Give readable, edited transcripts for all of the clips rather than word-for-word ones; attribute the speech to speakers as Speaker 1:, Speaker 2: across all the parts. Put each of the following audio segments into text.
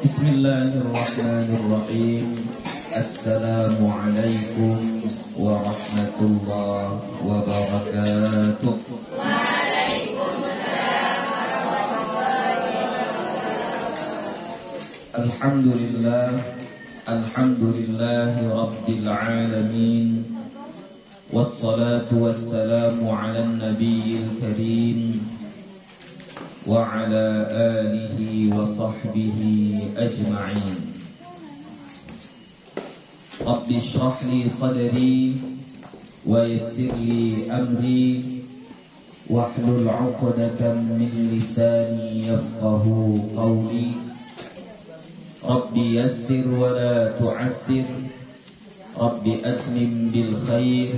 Speaker 1: Bismillahirrahmanirrahim. Assalamualaikum warahmatullahi wabarakatuh. Waalaikumsalam warahmatullahi wabarakatuh. Alhamdulillahi rabbil alamin. Wassalatu wassalamu ala nabiyil karim wa ala alihi wa sahbihi ajma'in. Rabbi shrah li sadri wa yassir li amri wahlul 'uqdatam min lisani yafqahu qawli. Rabbi yassir wa la tu'assir, Rabbi atmim bil khair,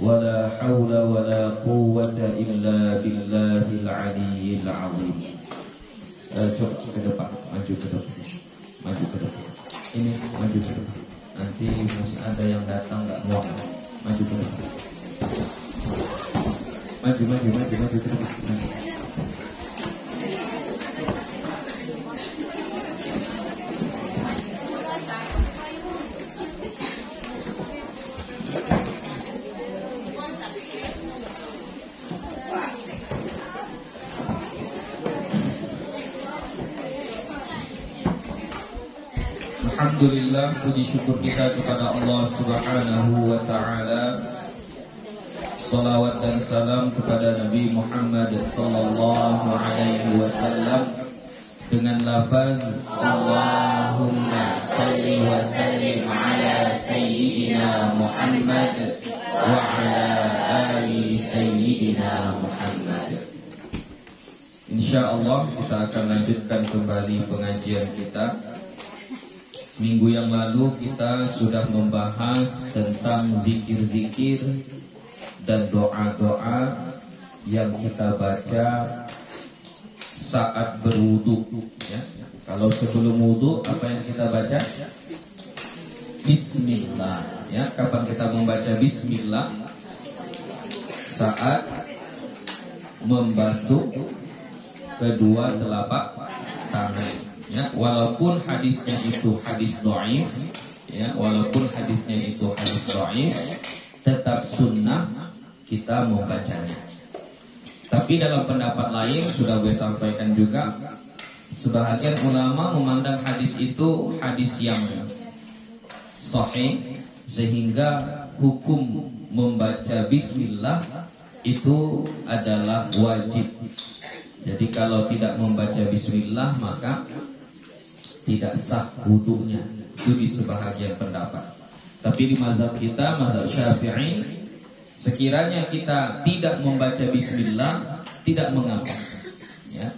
Speaker 1: wa la hawla wa la quwwata illa billahil aliyyil azim. Coba ke depan, maju ke depan. Maju ke depan. Ini maju ke depan. Nanti masih ada yang datang enggak muat. Maju ke depan. Maju ke depan. Maju. Alhamdulillah, puji syukur kita kepada Allah Subhanahu wa ta'ala. Salawat dan salam kepada Nabi Muhammad sallallahu alaihi wasallam dengan lafaz Allahumma salli wa sallim ala sayyidina Muhammad wa ala ali sayyidina Muhammad. Insyaallah kita akan lanjutkan kembali pengajian kita. Minggu yang lalu kita sudah membahas tentang zikir-zikir dan doa-doa yang kita baca saat berwudu, ya. Kalau sebelum wudu apa yang kita baca? Bismillah, ya. Kapan kita membaca bismillah? Saat membasuh kedua telapak tangan. Ya, walaupun hadisnya itu hadis dhaif, ya, walaupun hadisnya itu hadis dhaif, tetap sunnah kita membacanya. Tapi dalam pendapat lain sudah gue sampaikan juga, sebahagian ulama memandang hadis itu hadis yang sahih, sehingga hukum membaca bismillah itu adalah wajib. Jadi kalau tidak membaca bismillah maka tidak sah wudunya. Itu di sebahagian pendapat. Tapi di mazhab kita, mazhab Syafi'i, sekiranya kita tidak membaca bismillah tidak mengapa, ya.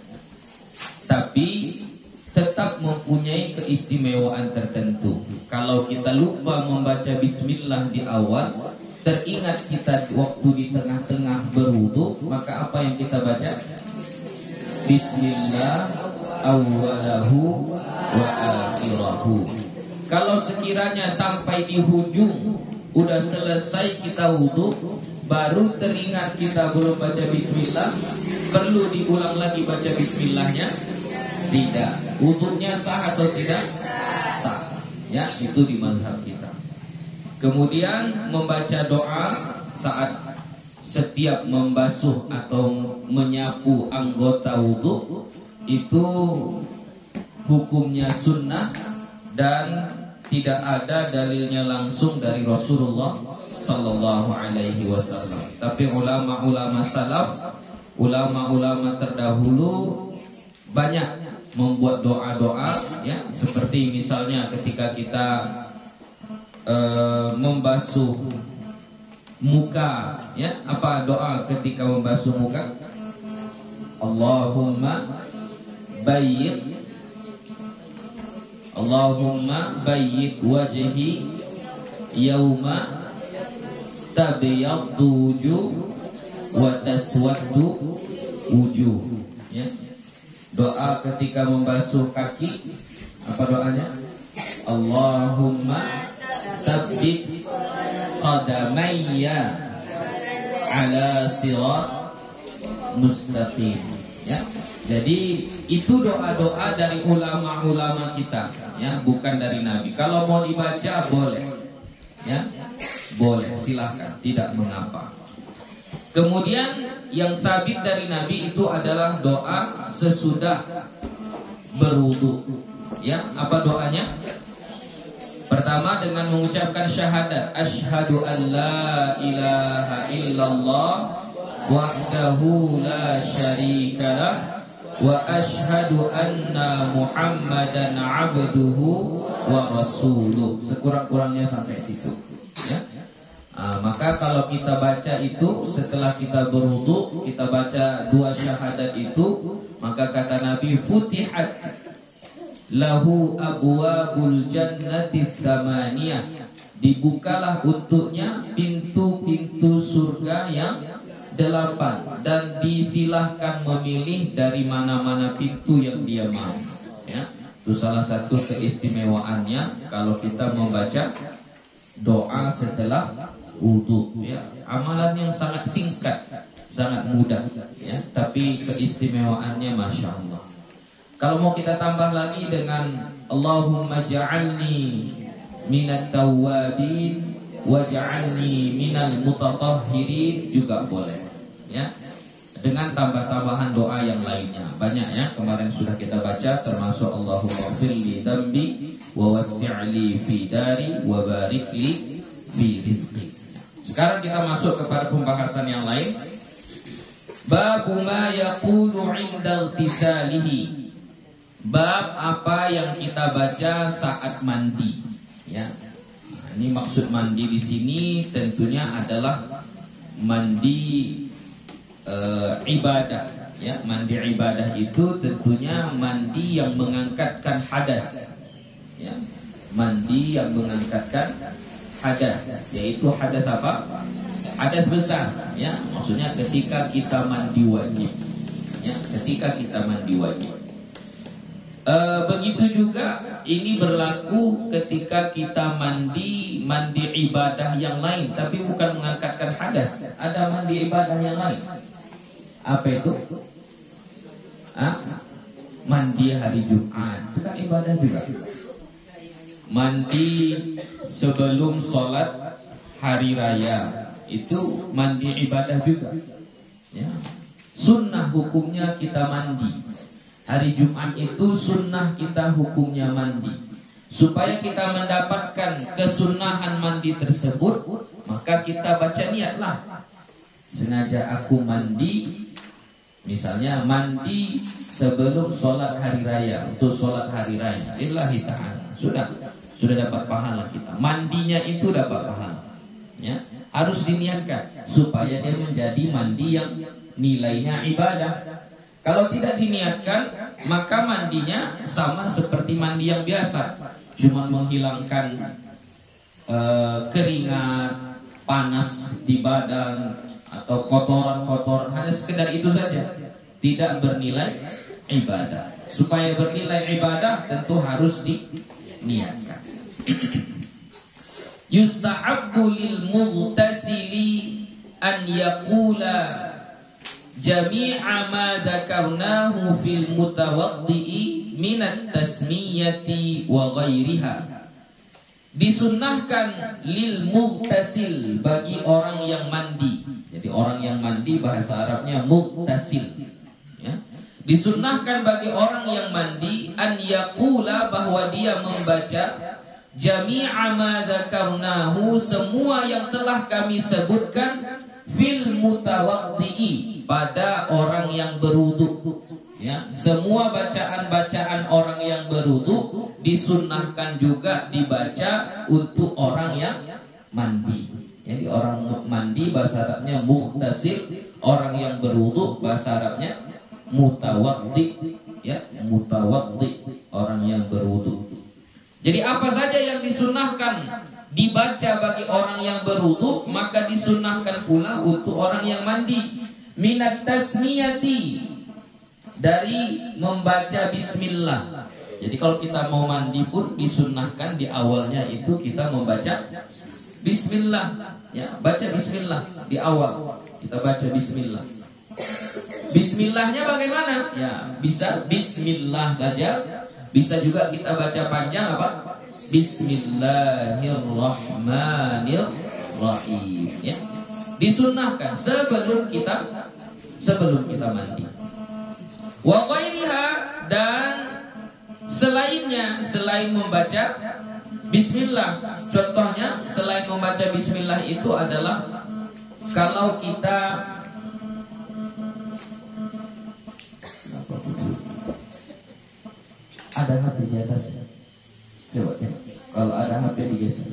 Speaker 1: Tapi tetap mempunyai keistimewaan tertentu. Kalau kita lupa membaca bismillah di awal, teringat kita waktu di tengah-tengah berwudu, maka apa yang kita baca? Bismillah awwalahu wa akhirahu. Kalau sekiranya sampai di hujung udah selesai kita wudu, baru teringat kita belum baca bismillah, perlu diulang lagi baca bismillahnya? Tidak. Wudunya sah atau tidak? Sah. Ya, itu di mazhab kita. Kemudian membaca doa saat setiap membasuh atau menyapu anggota wudu itu hukumnya sunnah dan tidak ada dalilnya langsung dari Rasulullah sallallahu alaihi wasallam. Tapi ulama-ulama salaf, ulama-ulama terdahulu banyak membuat doa-doa, ya, seperti misalnya ketika kita membasuh muka, ya, apa doa ketika membasuh muka? Allahumma bayyid wajhi yauma tabyaddu wujuh wa taswaddu wujuh, ya. Doa ketika membasuh kaki, apa doanya? Allahumma tabbit qadamayya ala sirat mustaqim, ya. Jadi itu doa-doa dari ulama-ulama kita, ya, bukan dari Nabi. Kalau mau dibaca boleh, ya, boleh, silahkan, tidak mengapa. Kemudian yang sabit dari Nabi itu adalah doa sesudah berwudu. Ya, apa doanya? Pertama dengan mengucapkan syahadat, asyhadu an la ilaha illallah wahdahu la syarikalah wa asyhadu anna Muhammadan abduhu wa rasuluh. Sekurang-kurangnya sampai situ, ya. Maka kalau kita baca itu setelah kita berwudu, kita baca dua syahadat itu, maka kata Nabi, futihat lahu abwabul jannati tsamaniyah, dibukalah untuknya pintu-pintu surga yang 8 dan disilahkan memilih dari mana-mana pintu yang dia mau, ya. Itu salah satu keistimewaannya kalau kita membaca doa setelah wudu, ya. Amalan yang sangat singkat, sangat mudah, ya, tapi keistimewaannya Masya Allah. Kalau mau kita tambah lagi dengan Allahumma ja'alni minat tawwabin waj'alni minal mutatahhirin juga boleh, ya. Dengan tambah-tambahan doa yang lainnya. Banyak, ya, kemarin sudah kita baca, termasuk Allahumma firli dambi wa wassi'li fi dari wa barikli fi rizqi. Sekarang kita masuk kepada pembahasan yang lain. Bab ma yaqulu 'inda iltisalihi. Bab apa yang kita baca saat mandi, ya. Ini maksud mandi di sini tentunya adalah mandi ibadah, ya. Mandi ibadah itu tentunya mandi yang mengangkatkan hadas, ya. Mandi yang mengangkatkan hadas, yaitu hadas apa? Hadas besar, ya. Maksudnya ketika kita mandi wajib, ya. Ketika kita mandi wajib. Begitu juga ini berlaku ketika kita mandi ibadah yang lain, tapi bukan mengangkatkan hadas. Ada mandi ibadah yang lain. Apa itu? Mandi hari Jumat, itu kan ibadah juga. Mandi sebelum sholat hari raya, itu mandi ibadah juga, ya. Sunnah hukumnya kita mandi. Hari Jumat itu sunnah kita hukumnya mandi. Supaya kita mendapatkan kesunahan mandi tersebut, maka kita baca niatlah. Sengaja aku mandi, misalnya mandi sebelum sholat hari raya, untuk sholat hari raya lillahi ta'ala. Sudah dapat pahala kita. Mandinya itu dapat pahala, ya. Harus diniatkan supaya dia menjadi mandi yang nilainya ibadah. Kalau tidak diniatkan, maka mandinya sama seperti mandi yang biasa, cuma menghilangkan keringat, panas di badan, atau kotoran-kotoran, hanya sekedar itu saja, tidak bernilai ibadah. Supaya bernilai ibadah tentu harus diniatkan. Yustahabbu lil mughtasili an yaqula jami'a ma dzakarnahu fil mutawaddi'i minat tasmiyati wa ghairiha. Disunnahkan lil mughtasil, bagi orang yang mandi. Jadi orang yang mandi bahasa Arabnya mughtasil, ya. Disunnahkan bagi orang yang mandi an yaqula, bahwa dia membaca jami'a ma dzakarnahu, semua yang telah kami sebutkan fil mutawaddi'i, pada orang yang berwudu, ya. Semua bacaan-bacaan orang yang berwudu disunnahkan juga dibaca untuk orang yang mandi. Jadi orang mandi bahasa Arabnya mughtasil, orang yang berwudu bahasa Arabnya mutawaddi, ya, mutawaddi, orang yang berwudu. Jadi apa saja yang disunnahkan dibaca bagi orang yang berwudu, maka disunnahkan pula untuk orang yang mandi. Minat tasmiyati, dari membaca bismillah. Jadi kalau kita mau mandi pun disunnahkan di awalnya itu kita membaca bismillah, ya. Baca bismillah di awal, kita baca bismillah. Bismillahnya bagaimana? Ya, bisa bismillah saja. Bisa juga kita baca panjang apa? Bismillahirrahmanirrahim. Ya. Disunnahkan sebelum kita mandi. Wa ghairiha, dan selainnya, selain membaca bismillah. Contohnya selain membaca bismillah itu adalah kalau kita ada HP di atas. Coba tengok. Kalau ada HP digeser.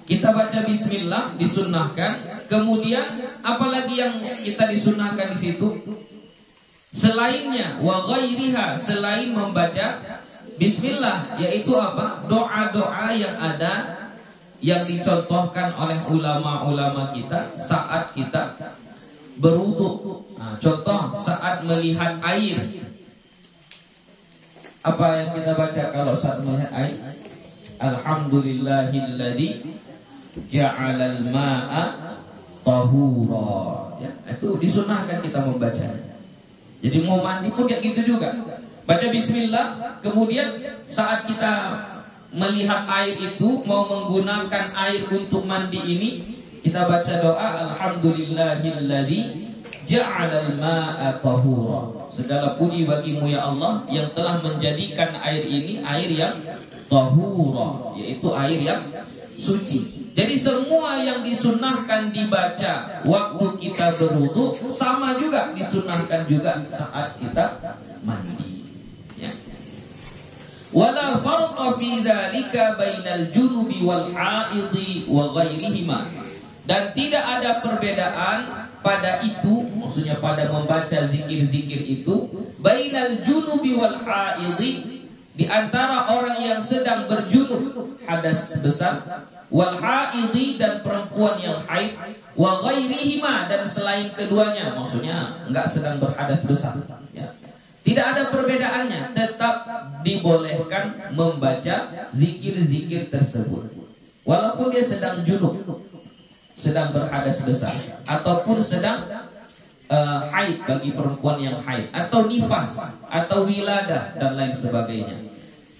Speaker 1: Kita baca bismillah disunnahkan. Kemudian apalagi yang kita disunnahkan di situ? Selainnya, wa ghairiha, selain membaca bismillah, yaitu apa? Doa-doa yang ada, yang dicontohkan oleh ulama-ulama kita saat kita berwudu. Nah, contoh saat melihat air. Apa yang kita baca kalau saat melihat air? Alhamdulillahilladzi ja'alal ma'a tahura. Ya, itu disunahkan kita membaca. Jadi mau mandi pun kayak gitu juga. Baca bismillah, kemudian saat kita melihat air itu, mau menggunakan air untuk mandi ini, kita baca doa alhamdulillahilladzi ja'alal ma'a tahura. Segala puji bagimu ya Allah yang telah menjadikan air ini air yang tahura, yaitu air yang suci. Jadi semua yang disunnahkan dibaca waktu kita berwudu sama juga disunnahkan juga saat kita mandi. Ya. Wala farqa fi dzalika bainal junubi wal haidhi wa ghairihima. Dan tidak ada perbedaan pada itu, maksudnya pada membaca zikir-zikir itu, bainal junubi wal haidhi, di antara orang yang sedang berjunub hadas besar, wal haidhi, dan perempuan yang haid, wa ghairihima, dan selain keduanya, maksudnya enggak sedang berhadas besar, ya. Tidak ada perbedaannya, tetap dibolehkan membaca zikir-zikir tersebut walaupun dia sedang junub, sedang berhadas besar, ataupun sedang haid bagi perempuan yang haid, atau nifas, atau wiladah dan lain sebagainya.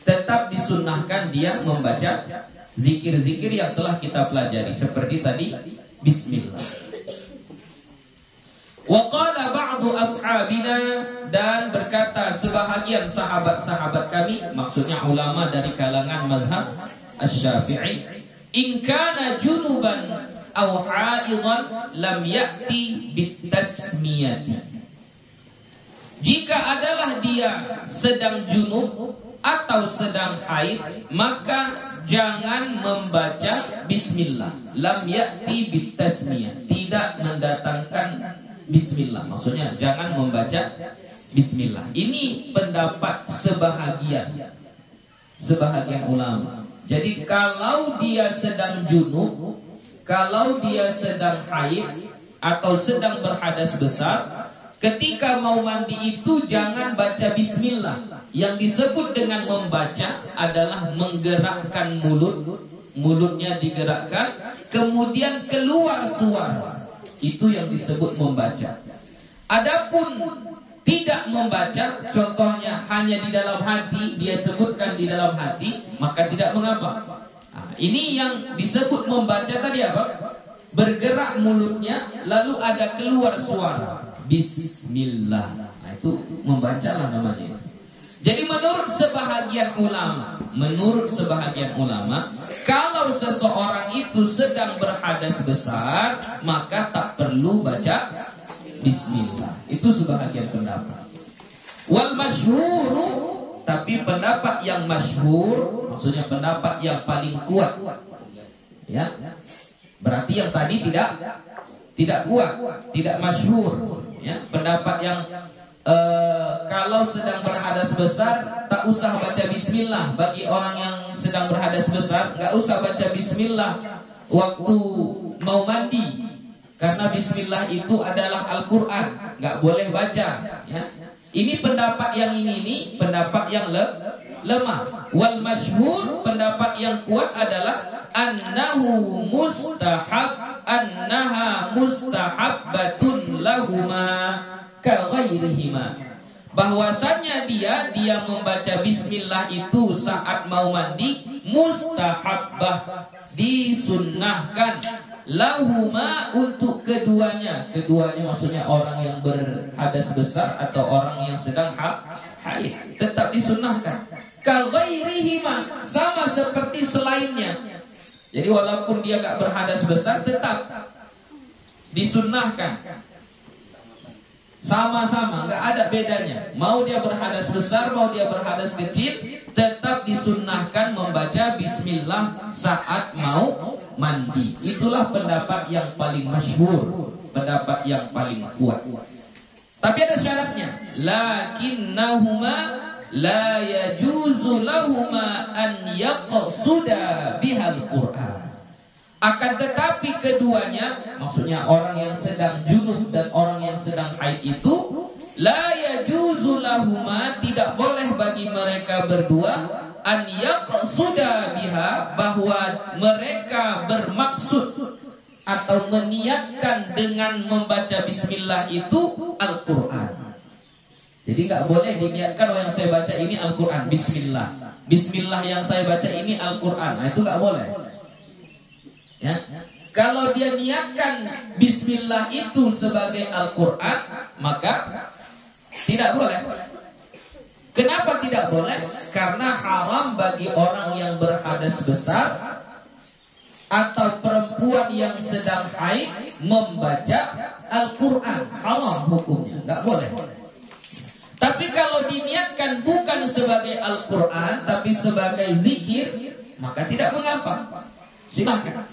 Speaker 1: Tetap disunnahkan dia membaca zikir-zikir yang telah kita pelajari seperti tadi bismillah. Wa qala ba'du ashabina, dan berkata sebahagian sahabat-sahabat kami, maksudnya ulama dari kalangan mazhab Asy-Syafi'i, in kana junuban aw haidan lam ya'ti bitasmiyati. Jika adalah dia sedang junub atau sedang haid, maka jangan membaca bismillah. Lam ya'ti bitasmiyah, tidak mendatangkan bismillah, maksudnya jangan membaca bismillah. Ini pendapat sebahagian ulama. Jadi kalau dia sedang junub, kalau dia sedang haid atau sedang berhadas besar, ketika mau mandi itu jangan baca bismillah. Yang disebut dengan membaca adalah menggerakkan mulutnya digerakkan, kemudian keluar suara. Itu yang disebut membaca. Adapun tidak membaca, contohnya hanya di dalam hati, dia sebutkan di dalam hati, maka tidak mengapa. Nah, ini yang disebut membaca tadi apa? Bergerak mulutnya, lalu ada keluar suara bismillah. Nah, itu membacalah namanya. Jadi menurut sebahagian ulama, kalau seseorang itu sedang berhadas besar, maka tak perlu baca bismillah. Itu sebahagian pendapat. Wal masyhur, tapi pendapat yang masyhur, maksudnya pendapat yang paling kuat, ya. Berarti yang tadi tidak kuat, tidak masyhur, ya. Pendapat yang kalau sedang berhadas besar tak usah baca bismillah. Bagi orang yang sedang berhadas besar nggak usah baca bismillah waktu mau mandi, karena bismillah itu adalah Al-Quran, nggak boleh baca, ya. Ini pendapat yang ini pendapat yang lemah. Wal masyhur, pendapat yang kuat adalah annaha mustahabbatun lahuma ka ghairihima. Bahwasanya dia membaca bismillah itu saat mau mandi mustahabbah, disunnahkan, lahuma untuk keduanya. Keduanya maksudnya orang yang berhadas besar atau orang yang sedang haid, tetap disunnahkan. Ka ghairihima, sama seperti selainnya. Jadi walaupun dia gak berhadas besar tetap disunnahkan. Sama-sama, nggak ada bedanya. Mau dia berhadas besar, mau dia berhadas kecil, tetap disunnahkan membaca bismillah saat mau mandi. Itulah pendapat yang paling masyhur, pendapat yang paling kuat. Tapi ada syaratnya. Lakinnahuma la yajuzu lahuma an yaqsuda bihal Qur'an. Akan tetapi keduanya, maksudnya orang yang sedang junub dan orang yang sedang haid itu, la yajuzu lahuma, tidak boleh bagi mereka berdua, an yaqsuda biha, bahwa mereka bermaksud atau meniatkan dengan membaca bismillah itu Al-Quran. Jadi nggak boleh diniatkan, oh yang saya baca ini Al-Quran, bismillah. Bismillah yang saya baca ini Al-Quran. Nah, itu nggak boleh. Ya. Kalau dia niatkan bismillah itu sebagai Al-Quran, maka tidak boleh. Kenapa tidak boleh? Karena haram bagi orang yang berhadas besar atau perempuan yang sedang haid membaca Al-Quran. Haram hukumnya, tidak boleh. Tapi kalau diniatkan bukan sebagai Al-Quran tapi sebagai zikir, maka tidak mengapa. Silakan.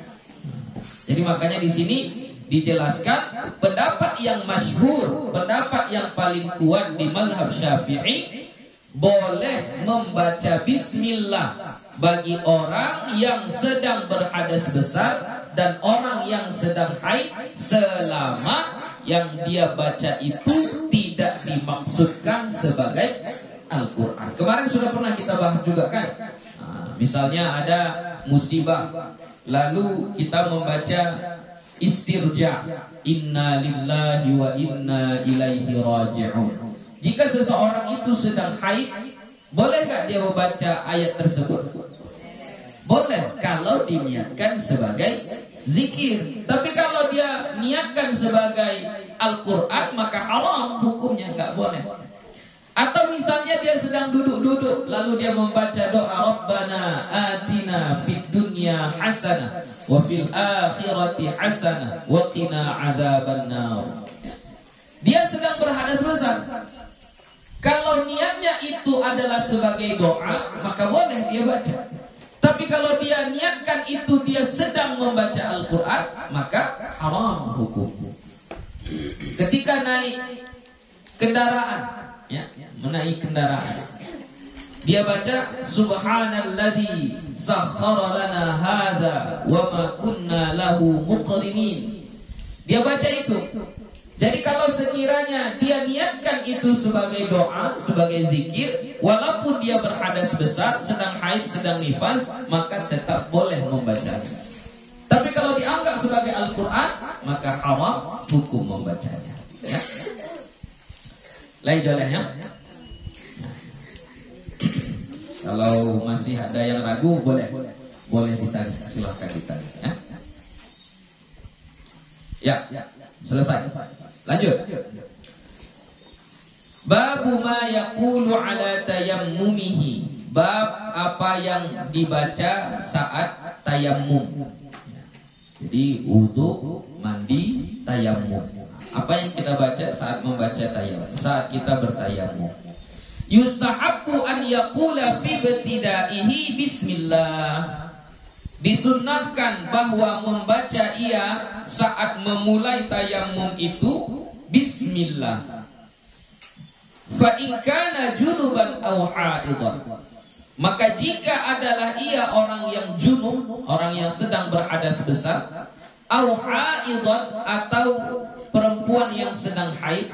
Speaker 1: Jadi makanya di sini dijelaskan pendapat yang masyhur, pendapat yang paling kuat di mazhab Syafi'i, boleh membaca bismillah bagi orang yang sedang berhadas besar dan orang yang sedang haid, selama yang dia baca itu tidak dimaksudkan sebagai Al-Quran. Kemarin sudah pernah kita bahas juga kan. Misalnya ada musibah, lalu kita membaca istirja, inna lillahi wa inna ilaihi raji'un. Jika seseorang itu sedang haid, boleh gak dia membaca ayat tersebut? Boleh, kalau diniatkan sebagai zikir. Tapi kalau dia niatkan sebagai Al-Quran, maka haram hukumnya, gak boleh. Atau misalnya dia sedang duduk-duduk, lalu dia membaca doa Rabbana atina fid dunya hasanah wa fil akhirati hasanah wa qina adzabannar. Dia sedang berhadas besar. Kalau niatnya itu adalah sebagai doa, maka boleh dia baca. Tapi kalau dia niatkan itu dia sedang membaca Al-Quran, maka haram hukum. Ketika naik kendaraan, ya, menaik kendaraan, dia baca subhanalladzi sakhkhara lana hadza wa ma kunna lahu muqrinin. Dia baca itu. Jadi kalau sekiranya dia niatkan itu sebagai doa, sebagai zikir, walaupun dia berhadas besar, sedang haid, sedang nifas, maka tetap boleh membacanya. Tapi kalau dianggap sebagai Al-Quran, maka haram hukum membacanya. Ya. Lain jalannya. Kalau masih ada yang ragu, boleh ditanya, silahkan ditanya. Ya, selesai. Lanjut. Babu ma yaqulu ala tayammumihi. Bab apa yang dibaca saat tayammum. Jadi wudu, mandi, tayammum. Apa yang kita baca saat membaca tayammum, saat kita bertayammum? Yustahabbu an yaqula fi ibtidaihi bismillah. Disunnahkan bahwa membaca ia saat memulai tayammum itu bismillah. Fa in kana junuban aw haidan, maka jika adalah ia orang yang junub, orang yang sedang berhadas besar, aw haidan, atau perempuan yang sedang haid,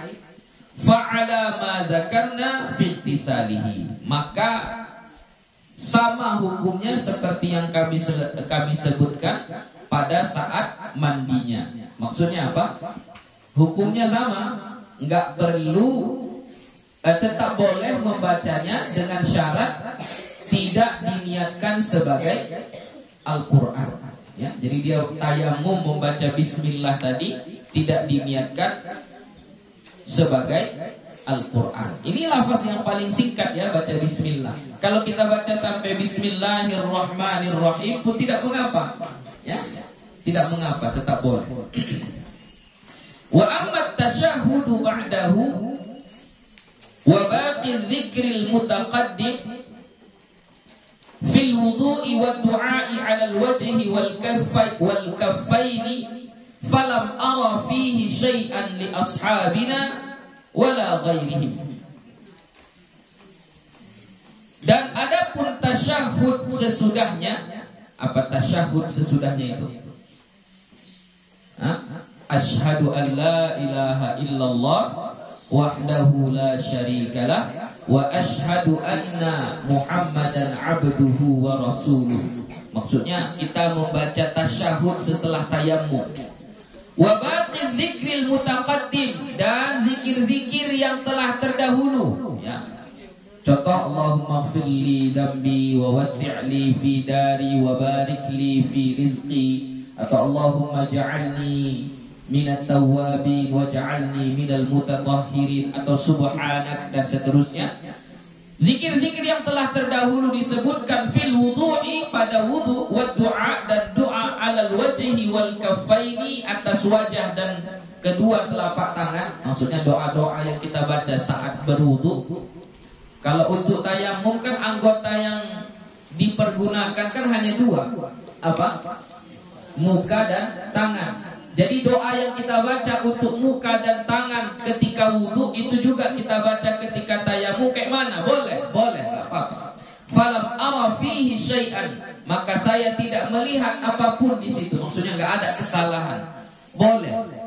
Speaker 1: fa'ala ma dzakarna fi ittisalihi, maka sama hukumnya seperti yang kami sebutkan pada saat mandinya. Maksudnya apa? Hukumnya sama, enggak perlu, tetap boleh membacanya dengan syarat tidak diniatkan sebagai Al-Quran. Ya, jadi dia tayamum membaca bismillah tadi tidak diniatkan sebagai Al-Quran. Ini lafaz yang paling singkat ya, baca bismillah. Kalau kita baca sampai bismillahirrahmanirrahim pun tidak mengapa. Ya, tidak mengapa, tetap boleh. Wa amma tasyahhudu ba'dahu wa baqi dzikril mutaqaddim fil wudu'i wad du'a'i 'ala al-wajhi wal kaffaini falam ara fihi syai'an li ashabina wala ghairihim. Dan adapun tasyahud sesudahnya, apa tasyahud sesudahnya itu? Asyhadu an la ilaha illallah wahdahu la syarikalah wa asyhadu anna Muhammadan abduhu wa rasuluh. Maksudnya kita membaca tasyahud setelah tayammum. Wa baqi dzikril mutaqaddim, dan zikir-zikir yang telah terdahulu ya. Contoh, Allahumma ighfirli dambi wa wasi'li fi dari wa barik li fi rizqi, atau Allahumma ja'alni minat tawwabin wa ja'alni minal mutatahhirin, atau subhanak, dan seterusnya. Zikir-zikir yang telah terdahulu disebutkan fil wudu'i, pada wudu, wa du'a, dan doa, alal wajhi wal kaffaini, atas wajah dan kedua telapak tangan. Maksudnya doa-doa yang kita baca saat berwudu. Kalau untuk tayamum kan anggota yang dipergunakan kan hanya dua. Apa? Muka dan tangan. Jadi doa yang kita baca untuk muka dan tangan ketika wudu itu juga kita baca ketika tayamum. Kayak mana? Boleh, boleh, enggak apa-apa. Falam ara fihi syai'an, maka saya tidak melihat apapun di situ. Maksudnya enggak ada kesalahan. Boleh.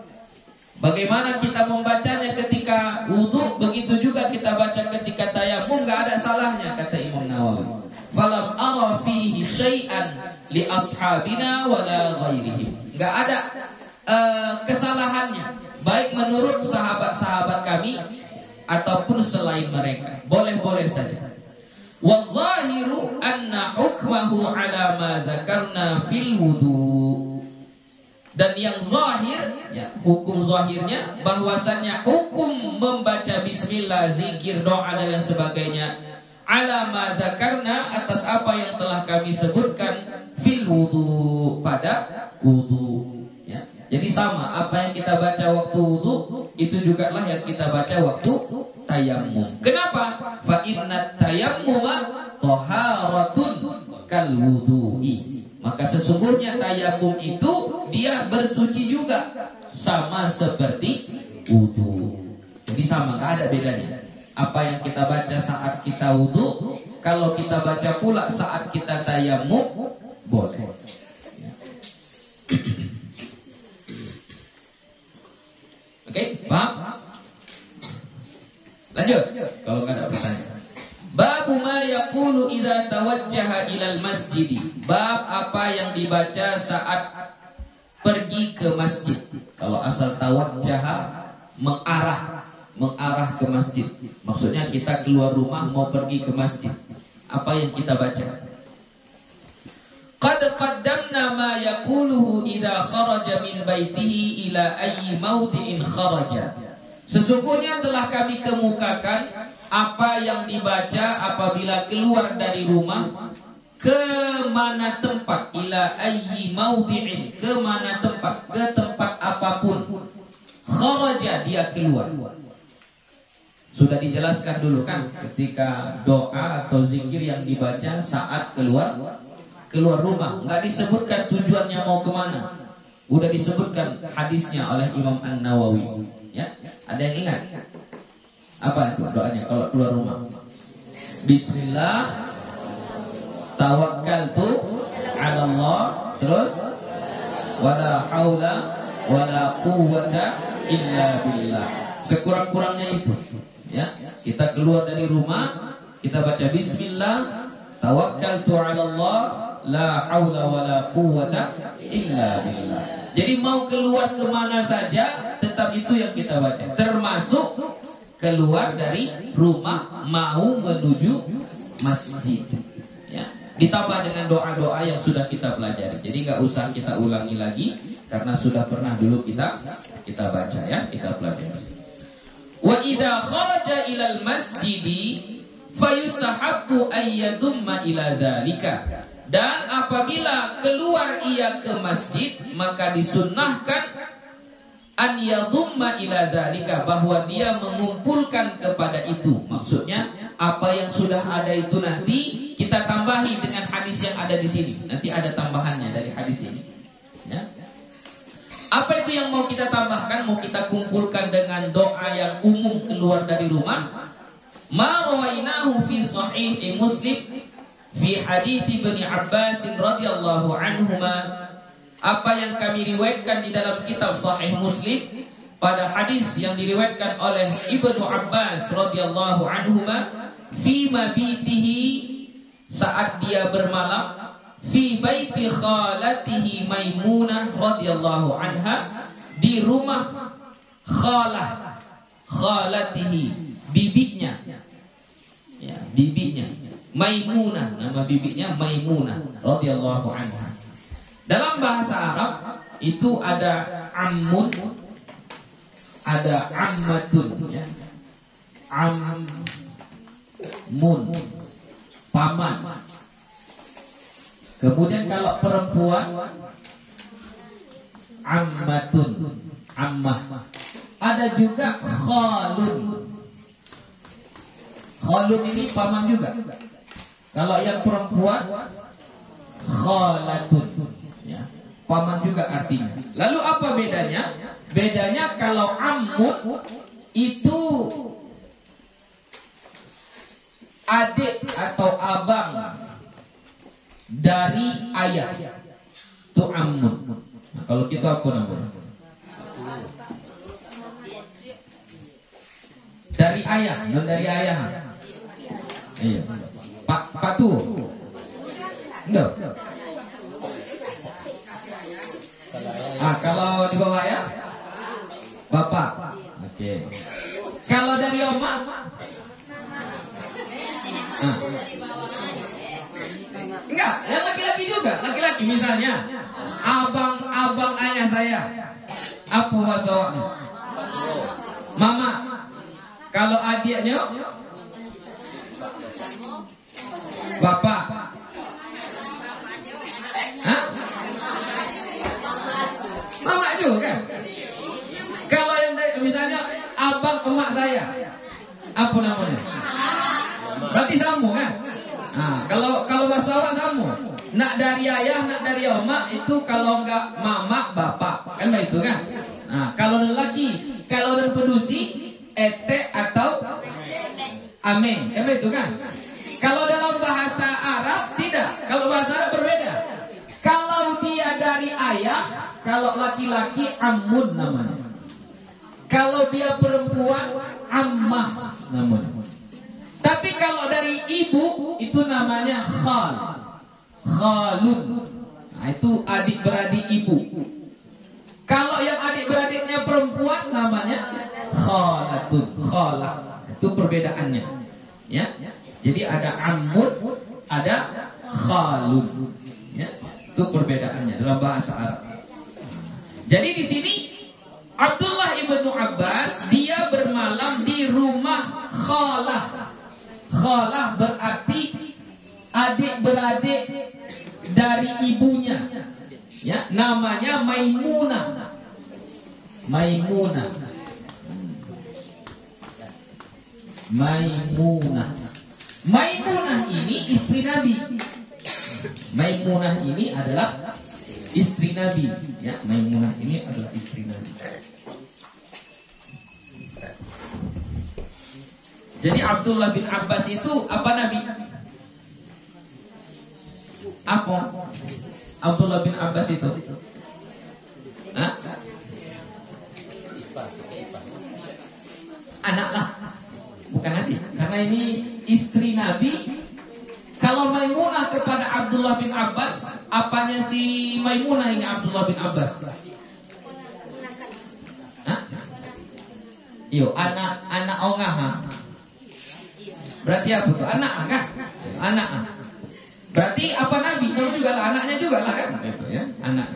Speaker 1: Bagaimana kita membacanya ketika wudu, begitu juga kita baca ketika tayamum, enggak ada salahnya, kata Imam Nawawi. Falam ara fihi syai'an li ashabina wala ghairihim. Enggak ada kesalahannya, baik menurut sahabat-sahabat kami ataupun selain mereka. Boleh-boleh saja. Wadh-dhahiru anna hukmahu ala ma dzakarna fil wudu. Dan yang zahir ya, hukum zahirnya bahwasannya hukum membaca bismillah, zikir, doa dan yang sebagainya ala ma dzakarna, atas apa yang telah kami sebutkan fil wudu, pada wudu. Jadi sama, apa yang kita baca waktu wudu itu juga lah yang kita baca waktu tayammum. Kenapa? Fa inna tayammuma taharatun kal wudu'i. Maka sesungguhnya tayammum itu dia bersuci juga sama seperti wudu. Jadi sama, enggak ada bedanya. Apa yang kita baca saat kita wudu, kalau kita baca pula saat kita tayammum, boleh. Oke, paham? Lanjut, kalau nggak ada pertanyaan. Bab ma yaqulu idza tawajjaha ilal masjid. Bab apa yang dibaca saat pergi ke masjid. Kalau asal tawajjaha, mengarah ke masjid. Maksudnya kita keluar rumah mau pergi ke masjid. Apa yang kita baca? Qad qaddamna ma yaquluhu idza kharaja min baitihi ila ayyi mawdi'in kharaja. Sesungguhnya telah kami kemukakan apa yang dibaca apabila keluar dari rumah, ke mana tempat, ila ayyi mawdi'in, ke mana tempat, ke tempat apapun. Kharaja, dia keluar. Sudah dijelaskan dulu kan ketika doa atau zikir yang dibaca saat keluar rumah, nggak disebutkan tujuannya mau kemana. Udah disebutkan hadisnya oleh Imam An-Nawawi. Ya, ada yang ingat? Apa itu doanya kalau keluar rumah? Bismillah, tawakkaltu 'ala Allah, terus wala haula wala quwwata illa billah. sekurang-kurangnya itu. Ya, kita keluar dari rumah, kita baca Bismillah, tawakkaltu 'ala Allah, la haula wala quwwata illa billah. Jadi mau keluar kemana saja, tetap itu yang kita baca. Termasuk keluar dari rumah mau menuju masjid. Ya, ditambah dengan doa-doa yang sudah kita pelajari. Jadi nggak usah kita ulangi lagi karena sudah pernah dulu kita baca ya, kita pelajari. Wa idza kharaja ilal masjidi fayustahabbu ayyadumma ila dzalika. Dan apabila keluar ia ke masjid, maka disunnahkan an yadumma ila dzalika, bahwa dia mengumpulkan kepada itu. Maksudnya apa yang sudah ada itu nanti kita tambahi dengan hadis yang ada di sini. Nanti ada tambahannya dari hadis ini. Ya. Apa itu yang mau kita tambahkan? Mau kita kumpulkan dengan doa yang umum keluar dari rumah. Ma rawainahu fi sahih Muslim fi hadits Ibnu Abbas radhiyallahu anhuma, apa yang kami riwayatkan di dalam kitab Sahih Muslim pada hadis yang diriwayatkan oleh Ibnu Abbas radhiyallahu anhuma, fi mabitihi, saat dia bermalam, fi baiti khalatihi Maimunah radhiyallahu anha, di rumah khalatihi, bibinya. Ya, bibinya Maimunah, nama bibinya Maimunah radhiyallahu anha. Dalam bahasa Arab itu ada ammun, ada ammatun, ya. Ammun, paman. Kemudian kalau perempuan ammatun, ammah. Ada juga khalun. Khalun ini paman juga. Kalau yang perempuan khalatun, ya, paman juga artinya. Lalu apa bedanya? Bedanya kalau ammun itu adik atau abang dari ayah, itu ammun. Nah, kalau kita apa namanya? Dari ayah, dan dari ayah. Iya. Patu. Enggak. Kalau di bawah ya? Bapak. Oke. Kalau dari oma? Enggak, yang laki-laki juga. Laki-laki misalnya abang ayah saya. Apa maksudnya? Mama. Kalau adiknya? Bapak. Hah? Mama juga. Kalau yang misalnya abang emak saya, apa namanya? Berarti sambung kan? Nah, kalau bahasa awak sambung. Nak dari ayah, nak dari emak itu kalau enggak mama, bapak, kan begitu kan? Nah, kalau lelaki, kalau dan pedusi, ete atau amin, kan begitu kan? Kalau dalam bahasa Arab tidak. Kalau bahasa Arab berbeda. Kalau dia dari ayah, kalau laki-laki ammun namanya. Kalau dia perempuan ammah namanya. Tapi kalau dari ibu itu namanya khalun. Nah, itu adik-beradik ibu. Kalau yang adik-beradiknya perempuan namanya khalatun, khalah. Itu perbedaannya. Ya. Jadi ada ammun, ada khalun. Ya, itu perbedaannya dalam bahasa Arab. Jadi di sini Abdullah ibnu Abbas dia bermalam di rumah khalah. Khalah berarti adik-beradik dari ibunya. Ya, namanya Maimunah. Maimunah. Maimunah. Maimunah ini istri Nabi. Maimunah ini adalah istri Nabi. Ya, Maimunah ini adalah istri Nabi. Jadi Abdullah bin Abbas itu apa Nabi? Apa? Abdullah bin Abbas itu? Hah? ini istri Nabi. Kalau Maimunah kepada Abdullah bin Abbas, apanya si Maimunah ini Abdullah bin Abbas? Hah? Yo, anak ongah. Berarti apa tuh? Anak kan? Anak. Berarti apa Nabi? Kamu juga lah, anaknya juga lah kan? Gitu ya, anak.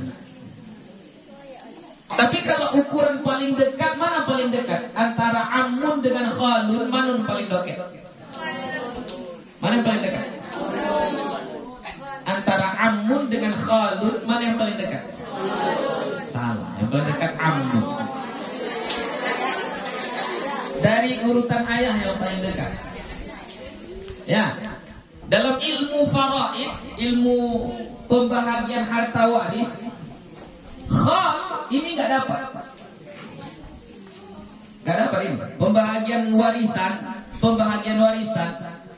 Speaker 1: Tapi kalau ukuran paling dekat, mana paling dekat? Antara Ammun dengan Khalun, mana yang paling dekat? Mana yang paling dekat? Antara Ammun dengan Khalun, mana yang paling dekat? Salah, yang paling dekat Ammun. Dari urutan ayah yang paling dekat. Ya, dalam ilmu faraid, ilmu pembahagian harta waris, Khal ini nggak dapat ini pembahagian warisan.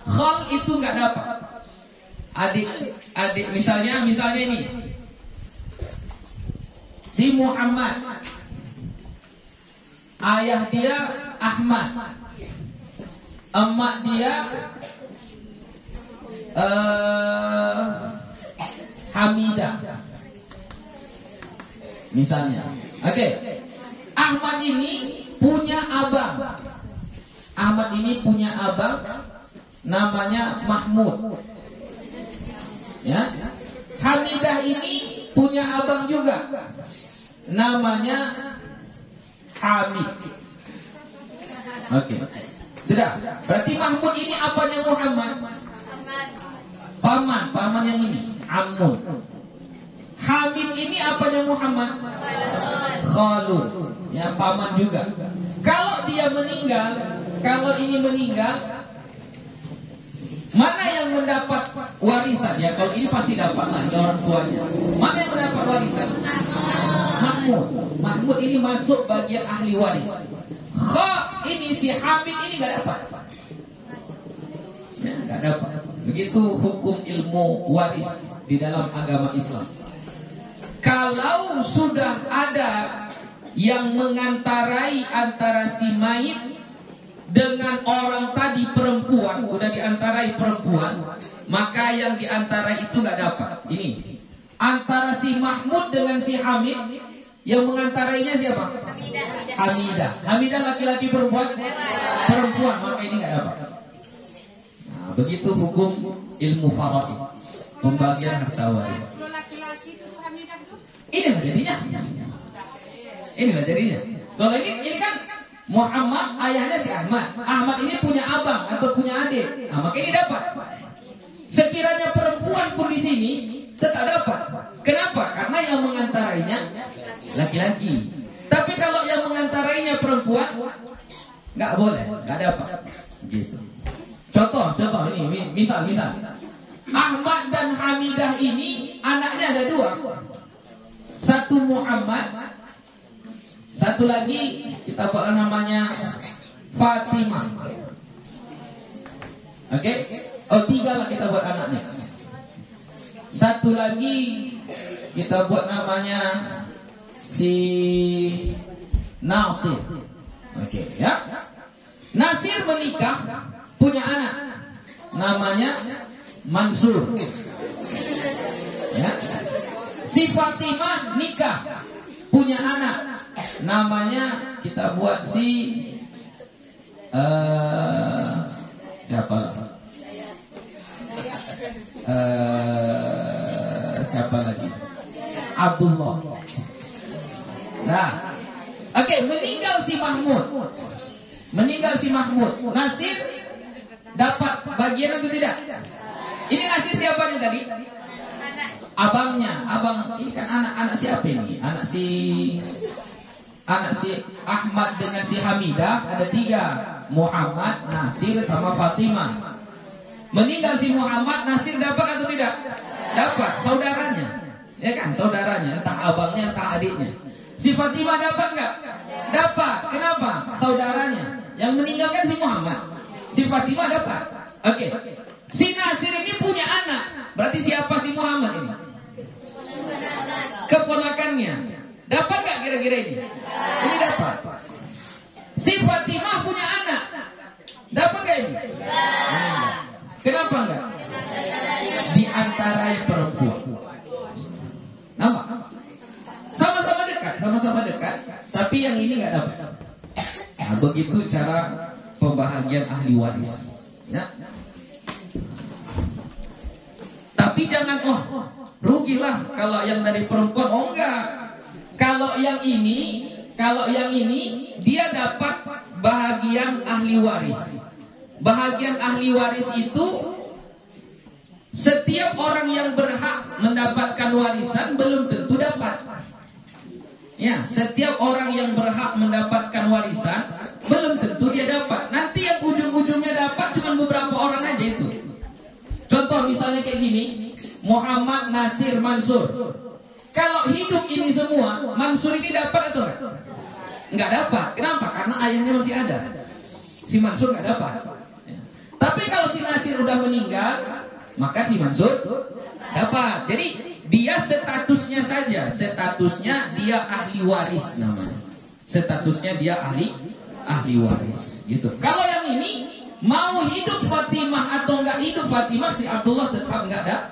Speaker 1: Khal itu nggak dapat. Adik misalnya ini si Muhammad, ayah dia Ahmad, emak dia Hamidah misalnya. Oke. Ahmad ini punya abang. Namanya Mahmud. Ya. Hamidah ini punya abang juga. Namanya Hamid. Oke. Sudah. Berarti Mahmud ini apanya Muhammad? Paman yang ini Ammun. Hamid ini apanya Muhammad? Khalun. Ya, paman juga. Kalau dia meninggal, mana yang mendapat warisan? Ya, kalau ini pasti dapat lah, orang tuanya. Mana yang mendapat warisan? Mahmud ini masuk bagian ahli waris. Ini si Hamid ini nggak dapat. Ya, nggak dapat. Begitu hukum ilmu waris di dalam agama Islam. Kalau sudah ada yang mengantarai antara si mayit dengan orang tadi perempuan, udah diantarai perempuan, maka yang diantarai itu nggak dapat. Ini antara si Mahmud dengan si Hamid, yang mengantarainya siapa? Hamidah laki-laki perempuan, maka ini nggak dapat. Nah, begitu hukum ilmu faraid, pembagian harta waris. Inilah jadinya. Kalau ini kan Muhammad, ayahnya si Ahmad. Ahmad ini punya abang atau punya adik. Nah, maka ini dapat. Sekiranya perempuan pun di sini tetap dapat. Kenapa? Karena yang mengantarainya laki-laki. Tapi kalau yang mengantarainya perempuan, nggak boleh, nggak dapat. Gitu. Contoh ini, misal. Ahmad dan Hamidah ini anaknya ada dua. Satu Muhammad, satu lagi kita buat namanya Fatimah. Oke? Oh, 3 lah kita buat anaknya. Satu lagi kita buat namanya si Nasir. Oke, ya. Nasir menikah, punya anak, namanya Mansur. Ya. Si Fatimah nikah, punya anak, namanya kita buat si siapa lagi? Abdullah. Nah, oke, meninggal si Mahmud. Nasir dapat bagian atau tidak? Ini Nasir siapa nih tadi? Abangnya. Abang ini kan anak siapa ini? Anak si Ahmad dengan si Hamidah ada 3. Muhammad, Nasir sama Fatimah. Meninggal si Muhammad, Nasir dapat atau tidak? Dapat, saudaranya. Ya kan, saudaranya, entah abangnya entah adiknya. Si Fatimah dapat enggak? Dapat. Kenapa? Saudaranya. Yang meninggalkan si Muhammad. Si Fatimah dapat. Oke. Si Nasir ini punya anak. Berarti siapa si Muhammad ini? Keponakannya. Dapat enggak kira-kira ini? Ini dapat. Si Fatimah punya anak. Dapat nggak ini? Kenapa enggak? Di antara perempuan. Nama? Sama-sama dekat, tapi yang ini nggak dapat. Nah, begitu cara pembahagian ahli waris. Ya. Tapi jangan rugilah kalau yang dari perempuan. Oh enggak. Kalau yang ini dia dapat bahagian ahli waris. Bahagian ahli waris itu setiap orang yang berhak mendapatkan warisan belum tentu dapat. Ya, setiap orang yang berhak mendapatkan warisan belum tentu dia dapat. Nanti yang ujung-ujungnya dapat cuma beberapa orang aja itu. Contoh misalnya kayak gini, Muhammad Nasir Mansur. Kalau hidup ini semua, Mansur ini dapat atau enggak? Enggak dapat. Kenapa? Karena ayahnya masih ada. Si Mansur enggak dapat. Ya. Tapi kalau si Nasir udah meninggal, maka si Mansur dapat. Jadi dia statusnya saja, statusnya dia ahli waris namanya. Statusnya dia ahli waris, gitu. Kalau yang ini mau hidup Fatimah atau enggak hidup Fatimah, si Abdullah tetap enggak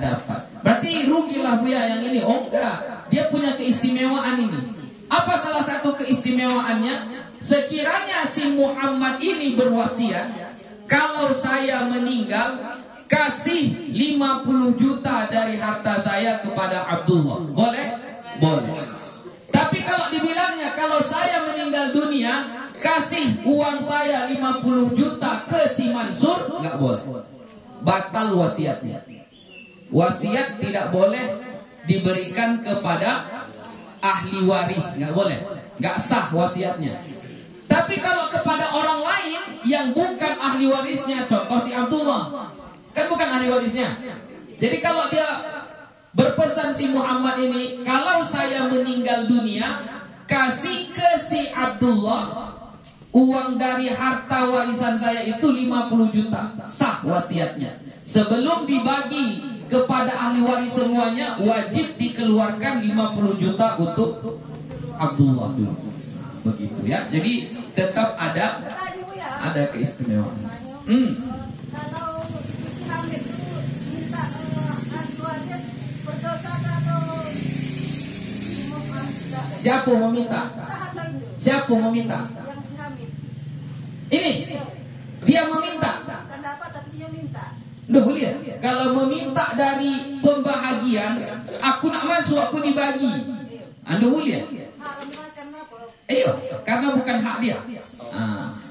Speaker 1: dapat. Berarti rugilah Buya yang ini. Oh enggak, dia punya keistimewaan ini. Apa salah satu keistimewaannya? Sekiranya si Muhammad ini berwasiat, kalau saya meninggal kasih 50 juta dari harta saya kepada Abdullah. Boleh? Boleh. Tapi kalau dibilangnya kalau saya meninggal dunia kasih uang saya 50 juta ke si Mansur, enggak boleh. Batal wasiatnya. Wasiat tidak boleh diberikan kepada ahli waris, enggak boleh. Enggak sah wasiatnya. Tapi kalau kepada orang lain yang bukan ahli warisnya, contoh si Abdullah, kan bukan ahli warisnya. Jadi kalau dia berpesan si Muhammad ini, kalau saya meninggal dunia, kasih ke si Abdullah uang dari harta warisan saya itu 50 juta. Sah wasiatnya. Sebelum dibagi kepada ahli waris semuanya, wajib dikeluarkan 50 juta untuk Abdullah dulu. Begitu ya. Jadi tetap ada keistimewaan.
Speaker 2: Kalau isi hamil itu minta ahli waris berdosa atau
Speaker 1: siapa mau minta? Siapa mau minta?
Speaker 2: Yang si hamil.
Speaker 1: Ini dia meminta.
Speaker 2: Bukan dapat tapi dia minta.
Speaker 1: Duh lihat, kalau meminta dari pembahagian, aku nak masuk, aku dibagi. Anda lihat.
Speaker 2: Haram makan apa?
Speaker 1: Iya, karena bukan hak dia.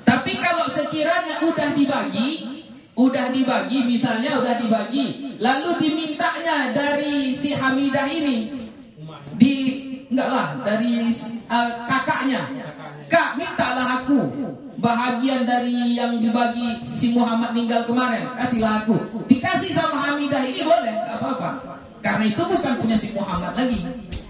Speaker 1: Tapi kalau sekiranya udah dibagi, misalnya udah dibagi, lalu dimintanya dari si Hamidah ini, dari kakaknya, Kak, mintalah aku bahagian dari yang dibagi si Muhammad meninggal kemarin, kasihlah aku. Dikasih sama Hamidah ini boleh, nggak apa-apa. Karena itu bukan punya si Muhammad lagi,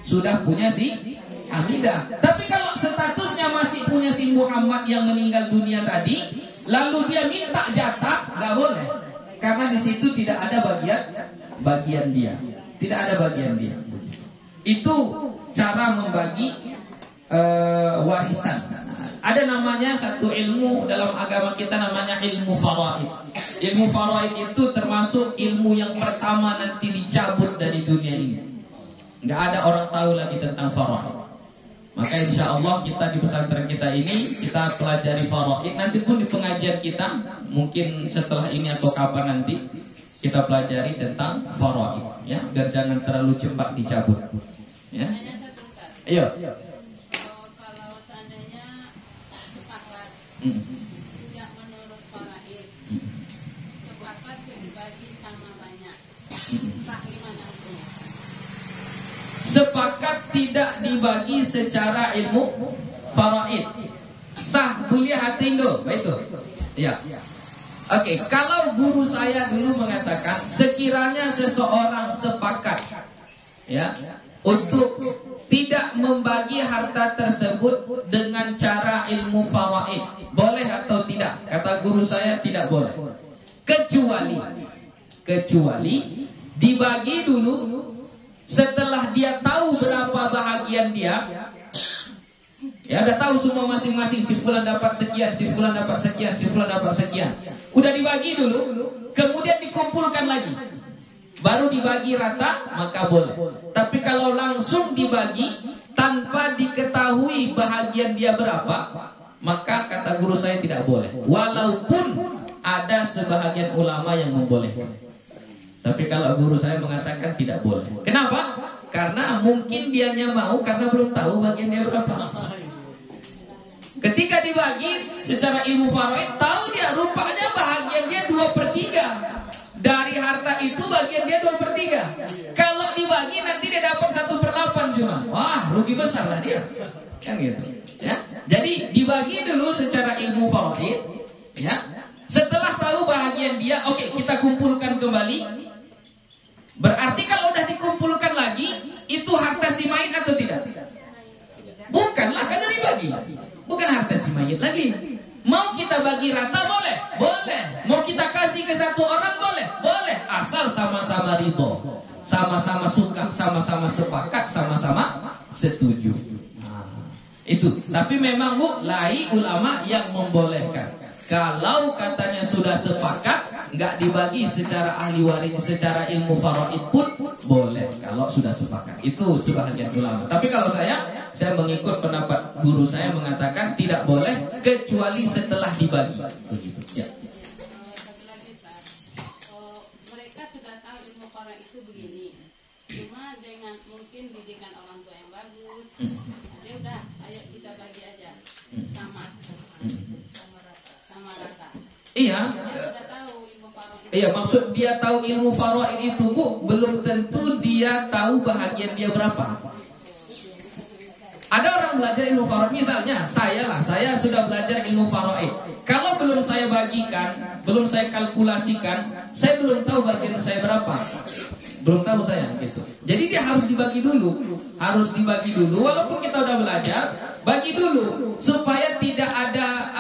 Speaker 1: sudah punya si Hamidah. Tapi kalau statusnya masih punya si Muhammad yang meninggal dunia tadi, lalu dia minta jatah, nggak boleh. Karena di situ tidak ada bagian dia, tidak ada bagian dia. Itu cara membagi warisan. Ada namanya satu ilmu dalam agama kita namanya ilmu faraid. Ilmu faraid itu termasuk ilmu yang pertama nanti dicabut dari dunia ini. Nggak ada orang tahu lagi tentang faraid. Maka insya Allah kita di pesantren kita ini kita pelajari faraid. Nanti pun di pengajian kita mungkin setelah ini atau kapan nanti kita pelajari tentang faraid, ya, biar jangan terlalu cepat dicabut. Ya. Iya.
Speaker 3: Kalau seandainya sepakat tidak menurut faraid, sepakat dibagi sama banyak, sah gimana hukumnya?
Speaker 1: Sepakat tidak dibagi secara ilmu faraid, sah boleh hatindo, itu. Ya. Oke, kalau guru saya dulu mengatakan sekiranya seseorang sepakat, ya, untuk tidak membagi harta tersebut dengan cara ilmu faraid, boleh atau tidak? Kata guru saya tidak boleh. Kecuali dibagi dulu, setelah dia tahu berapa bahagian dia, Ya udah tahu semua masing-masing, si fulan dapat sekian, si fulan dapat sekian, si fulan dapat sekian. Udah dibagi dulu, kemudian dikumpulkan lagi. Baru dibagi rata, maka boleh. Tapi kalau langsung dibagi tanpa diketahui bahagian dia berapa, maka kata guru saya tidak boleh. Walaupun ada sebahagian ulama yang membolehkan. Tapi kalau guru saya mengatakan tidak boleh. Kenapa? Karena mungkin dianya mau karena belum tahu bagian dia berapa. Ketika dibagi secara ilmu faraid, tahu dia rupanya bahagian dia 2/3. Dari harta itu bagian dia 2/3. Kalau dibagi nanti dia dapat 1/8 cuma. Wah, rugi besar lah dia. Kan gitu. Ya. Jadi dibagi dulu secara ilmu faraid, ya. Setelah tahu bahagian dia, oke, kita kumpulkan kembali. Berarti kalau udah dikumpulkan lagi, itu harta si mayit atau tidak? Bukanlah, kan udah dibagi. Bukan harta si mayit lagi. Mau kita bagi rata boleh? Boleh. Mau kita kasih ke satu orang boleh? Boleh. Asal sama-sama ridho, sama-sama suka, sama-sama sepakat, sama-sama setuju. Itu. Tapi memang mulai ulama yang membolehkan. Kalau katanya sudah sepakat, nggak dibagi secara ahli waris, secara ilmu faraid pun boleh. Kalau sudah sepakat, itu sebahagian ulama. Tapi kalau saya mengikut pendapat guru saya mengatakan tidak boleh kecuali setelah dibagi. Begitu. Ya.
Speaker 3: Mereka sudah tahu ilmu faraid itu begini. Cuma dengan mungkin didikan orang tua yang bagus, dia udah, ayo kita bagi aja sama rata.
Speaker 1: Iya. Iya, maksud dia tahu ilmu faraid itu, Bu, belum tentu dia tahu bahagian dia berapa. Ada orang belajar ilmu faraid, misalnya saya sudah belajar ilmu faraid. Kalau belum saya bagikan, belum saya kalkulasikan, saya belum tahu bagian saya berapa. Belum tahu saya gitu. Jadi dia harus dibagi dulu. Walaupun kita udah belajar, bagi dulu supaya tidak ada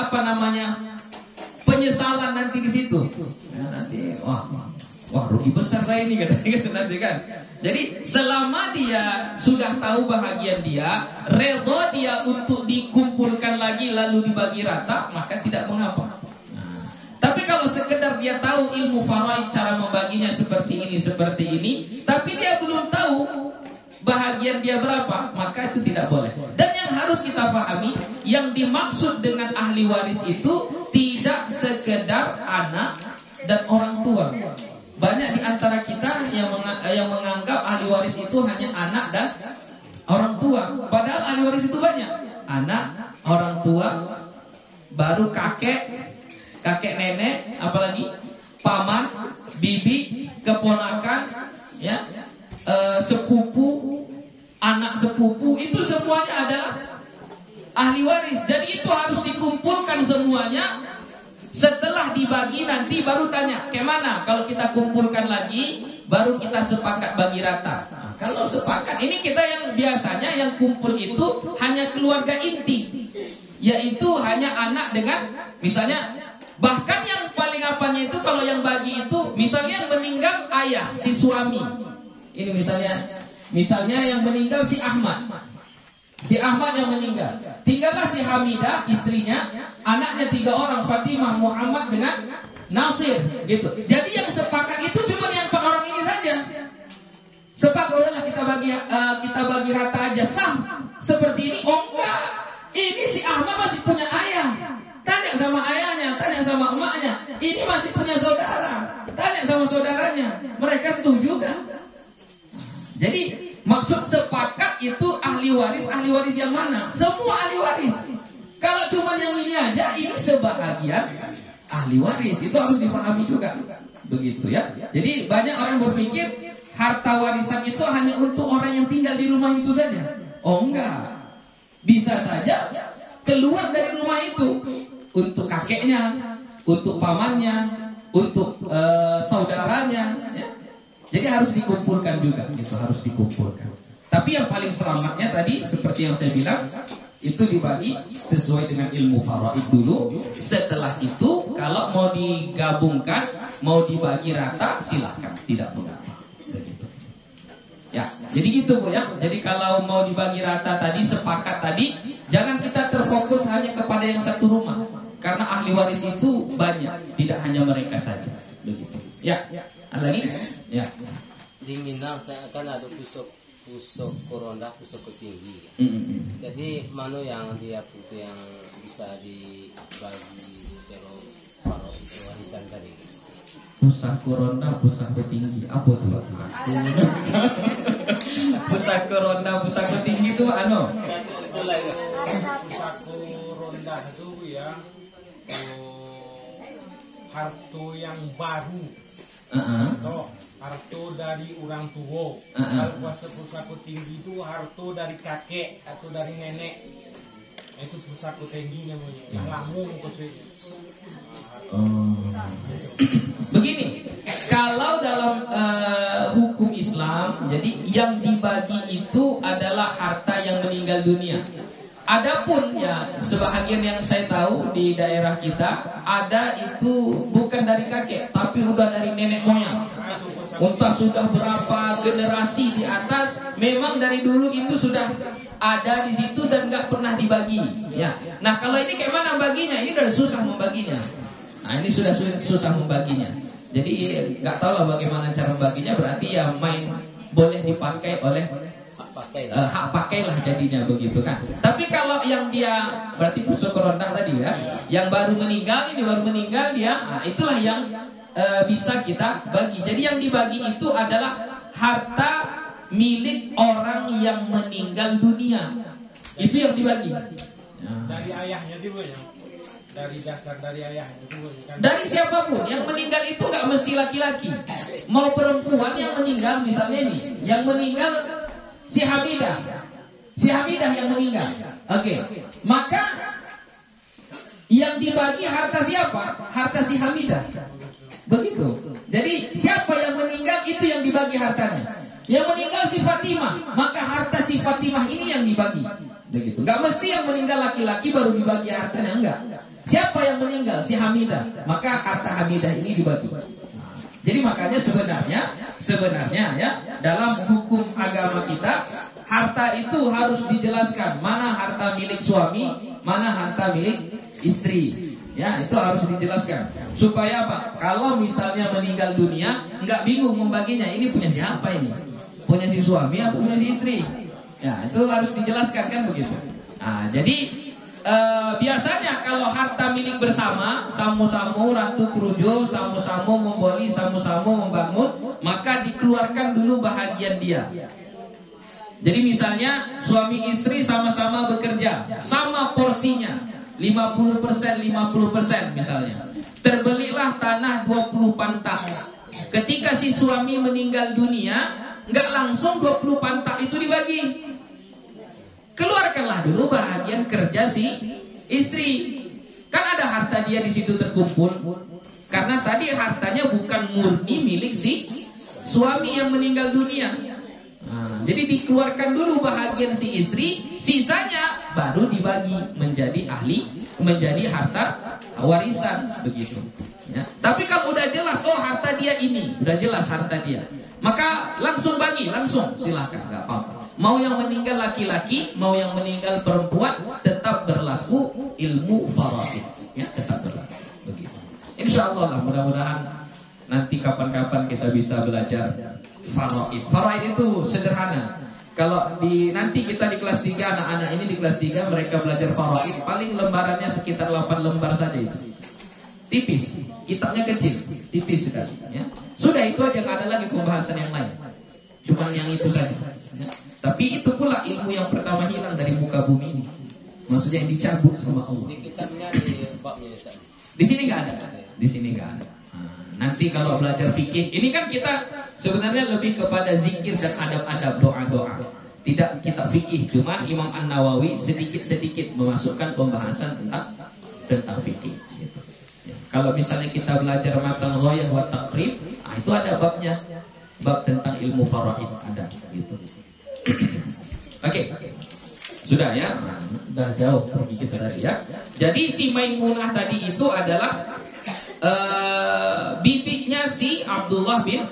Speaker 1: penyesalan nanti di situ. Ya, nanti wah rugi besar saya ini gitu nanti kan. Jadi selama dia sudah tahu bahagian dia, redha dia untuk dikumpulkan lagi lalu dibagi rata, maka tidak mengapa. Tapi kalau sekedar dia tahu ilmu faraid cara membaginya seperti ini, tapi dia belum tahu bahagian dia berapa, maka itu tidak boleh. Dan yang harus kita pahami, yang dimaksud dengan ahli waris itu tidak sekedar anak dan orang tua. Banyak di antara kita yang menganggap ahli waris itu hanya anak dan orang tua. Padahal ahli waris itu banyak. Anak, orang tua, baru kakek nenek, apalagi paman, bibi, keponakan, ya, sepupu, anak sepupu, itu semuanya adalah ahli waris. Jadi itu harus dikumpulkan semuanya. Setelah dibagi nanti baru tanya, kemana? Kalau kita kumpulkan lagi, baru kita sepakat bagi rata. Nah, kalau sepakat, ini kita yang biasanya yang kumpul itu hanya keluarga inti, yaitu hanya anak dengan, misalnya, bahkan yang paling apanya itu kalau yang bagi itu, misalnya yang meninggal ayah, si suami. Ini misalnya yang meninggal si Ahmad. Si Ahmad yang meninggal. Tinggallah si Hamidah, istrinya, anaknya 3 orang, Fatimah, Muhammad dengan Nasir, gitu. Jadi yang sepakat itu cuma yang 4 orang ini saja. Sepakatlah kita bagi rata aja, sah. Seperti ini, oh enggak. Ini si Ahmad masih punya ayah. Tanya sama ayahnya, tanya sama emaknya. Ini masih punya saudara. Tanya sama saudaranya. Mereka setuju kan? Jadi maksud sepakat itu ahli waris yang mana? Semua ahli waris. Kalau cuma yang ini aja, ini sebahagian ahli waris. Itu harus dipahami juga. Begitu ya. Jadi banyak orang berpikir harta warisan itu hanya untuk orang yang tinggal di rumah itu saja. Oh enggak. Bisa saja keluar dari rumah itu untuk kakeknya, untuk pamannya, untuk saudaranya, ya. Jadi harus dikumpulkan juga, itu harus dikumpulkan. Tapi yang paling selamatnya tadi seperti yang saya bilang, itu dibagi sesuai dengan ilmu faraid dulu. Setelah itu kalau mau digabungkan, mau dibagi rata, silakan, tidak mengapa. Ya, jadi gitu Bu ya. Jadi kalau mau dibagi rata tadi, sepakat tadi, jangan kita terfokus hanya kepada yang satu rumah. Karena ahli waris itu banyak, tidak hanya mereka saja. Begitu. Ya, ada lagi? Ya.
Speaker 4: Di Minang saya akan ada pusok koronda, pusok tinggi. Jadi mana yang dia itu yang bisa dibagi secara farok itu warisan tadi.
Speaker 1: Pusako ronda, pusako tinggi. Apa tuh? Pusako ronda, pusako tinggi itu ano?
Speaker 5: Pusako ronda itu ya harto yang baru. Atau harto dari orang tua. Kalau pusako tinggi itu harto dari kakek atau dari nenek. Itu pusako tinggi namanya. Yang langsung ke
Speaker 1: begini, kalau dalam hukum Islam, jadi yang dibagi itu adalah harta yang meninggal dunia. Adapun ya sebahagian yang saya tahu di daerah kita ada itu bukan dari kakek, tapi udah dari nenek moyang. Entah sudah berapa generasi di atas, memang dari dulu itu sudah ada di situ dan nggak pernah dibagi. Ya, nah kalau ini kayak mana baginya? Ini udah susah membaginya. Nah ini sudah susah membaginya. Jadi nggak tahu lah bagaimana cara membaginya. Berarti ya boleh dipakai oleh hak pakailah jadinya begitu kan. Tapi kalau yang dia berarti pusok ronda tadi ya, yang baru meninggal dia, nah, itulah yang bisa kita bagi. Jadi yang dibagi itu adalah harta milik orang yang meninggal dunia. Itu yang dibagi.
Speaker 5: Dari ayahnya dulu ya. Dari dasar dari ayah itu kan?
Speaker 1: Dari siapapun yang meninggal itu nggak mesti laki-laki, mau perempuan yang meninggal misalnya ini, yang meninggal si Hamidah yang meninggal. Oke. Maka yang dibagi harta siapa? Harta si Hamidah. Begitu. Jadi siapa yang meninggal itu yang dibagi hartanya. Yang meninggal si Fatimah, maka harta si Fatimah ini yang dibagi. Begitu. Nggak mesti yang meninggal laki-laki baru dibagi hartanya, enggak. Siapa yang meninggal? Si Hamidah. Maka harta Hamidah ini dibagi. Jadi makanya sebenarnya ya dalam hukum agama kita harta itu harus dijelaskan. Mana harta milik suami, mana harta milik istri. Ya itu harus dijelaskan. Supaya apa? Kalau misalnya meninggal dunia, nggak bingung membaginya. Ini punya siapa ini? Punya si suami atau punya si istri? Ya itu harus dijelaskan kan begitu. Nah jadi biasanya kalau harta milik bersama, samu-samu ratu krujo, samu-samu memboli, samu-samu membangun, maka dikeluarkan dulu bahagian dia. Jadi misalnya suami istri sama-sama bekerja, sama porsinya, 50% misalnya. Terbelilah tanah 20 pantak. Ketika si suami meninggal dunia, nggak langsung 20 pantak itu dibagi. Keluarkanlah dulu bahagian kerja si istri. Kan ada harta dia di situ terkumpul. Karena tadi hartanya bukan murni milik si suami yang meninggal dunia. Nah, jadi dikeluarkan dulu bahagian si istri, sisanya baru dibagi menjadi harta warisan begitu. Ya. Tapi kalau udah jelas, oh harta dia ini, udah jelas harta dia, maka langsung bagi, langsung silakan, nggak apa-apa. Mau yang meninggal laki-laki, mau yang meninggal perempuan, tetap berlaku ilmu faraid. Ya, tetap berlaku. Begitu. Insyaallah lah, mudah-mudahan nanti kapan-kapan kita bisa belajar faraid. Faraid itu sederhana. Kalau nanti kita di kelas 3, anak-anak ini di kelas 3 mereka belajar faraid, paling lembarannya sekitar 8 lembar saja itu. Tipis, kitabnya kecil, tipis sekali. Ya. Sudah itu aja, nggak ada lagi pembahasan yang lain. Cuma yang itu saja. Ya. Tapi itu pula ilmu yang pertama hilang dari muka bumi ini. Maksudnya yang dicabut sama Allah.
Speaker 4: Di kitabnya di babnya ya.
Speaker 1: Di sini nggak ada. Di sini nggak ada. Nanti kalau belajar fikih, ini kan kita sebenarnya lebih kepada zikir dan adab-adab, doa-doa. Tidak kita fikih, cuman Imam An-Nawawi sedikit-sedikit memasukkan pembahasan tentang fikih. Gitu. Ya. Kalau misalnya kita belajar matan ghayah wa taqrib, itu ada babnya, bab tentang ilmu faraid ada. Gitu. Oke. Sudah ya, udah jauh pergi kita dari ya. Jadi si Maimunah tadi itu adalah bibiknya si Abdullah bin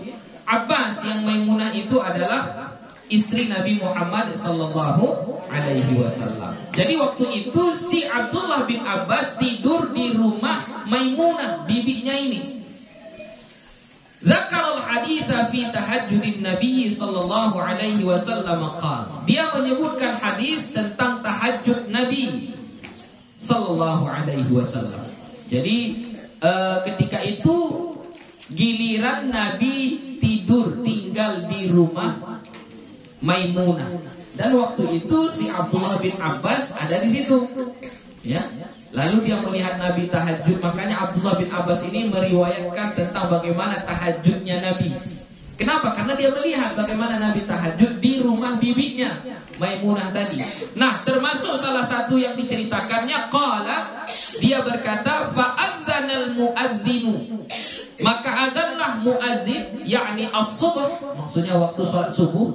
Speaker 1: Abbas. Yang Maimunah itu adalah istri Nabi Muhammad sallallahu alaihi wasallam. Jadi waktu itu si Abdullah bin Abbas tidur di rumah Maimunah, bibinya ini. Zakarul haditha fi tahajjudin Nabi sallallahu alaihi wasallam qala. Dia menyebutkan hadis tentang tahajud Nabi sallallahu alaihi wasallam. Jadi ketika itu giliran Nabi tidur tinggal di rumah Maimunah. Dan waktu itu si Abdullah bin Abbas ada di situ. Ya. Lalu dia melihat Nabi tahajud. Makanya Abdullah bin Abbas ini meriwayatkan tentang bagaimana tahajudnya Nabi. Kenapa? Karena dia melihat bagaimana Nabi tahajud di rumah bibinya Maimunah tadi. Nah, termasuk salah satu yang diceritakannya, qala, dia berkata, fa'adzanal muadzinu, maka azanlah muazzin, yakni as-subuh, maksudnya waktu sholat subuh.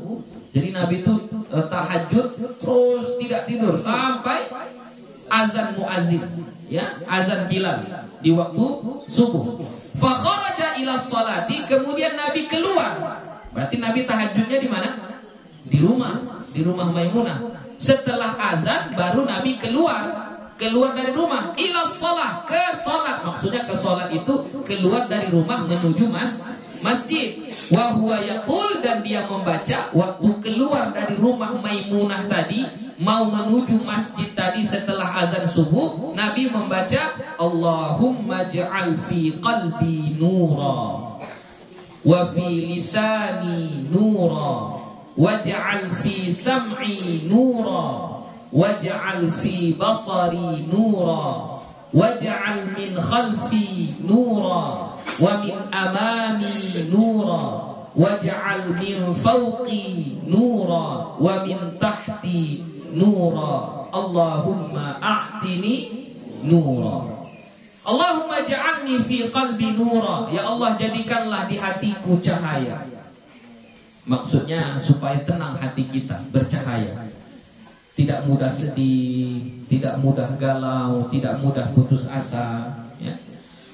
Speaker 1: Jadi Nabi itu tahajud terus tidak tidur sampai azan muazzin, ya, azan Bilal di waktu subuh. Fa kharaja ila sholati, kemudian Nabi keluar. Berarti Nabi tahajudnya di mana? Di rumah Maimunah. Setelah azan baru Nabi keluar dari rumah ila shalah, ke salat. Maksudnya ke salat itu keluar dari rumah menuju masjid. Wa huwa yaqul, dan dia membaca waktu keluar dari rumah Maimunah tadi mau menuju masjid tadi setelah azan subuh, Nabi membaca Allahumma ja'al fi qalbi nura wa fi lisani nura waj'al fi sam'i nura waj'al fi basari nura waj'al min khalfi nura wa min amami nura waj'al min fawqi nura wa min tahti nura Allahumma a'tini nura. Allahumma ja'alni fi qalbi nura, ya Allah jadikanlah di hatiku cahaya. Maksudnya supaya tenang hati kita, bercahaya. Tidak mudah sedih, tidak mudah galau, tidak mudah putus asa, ya.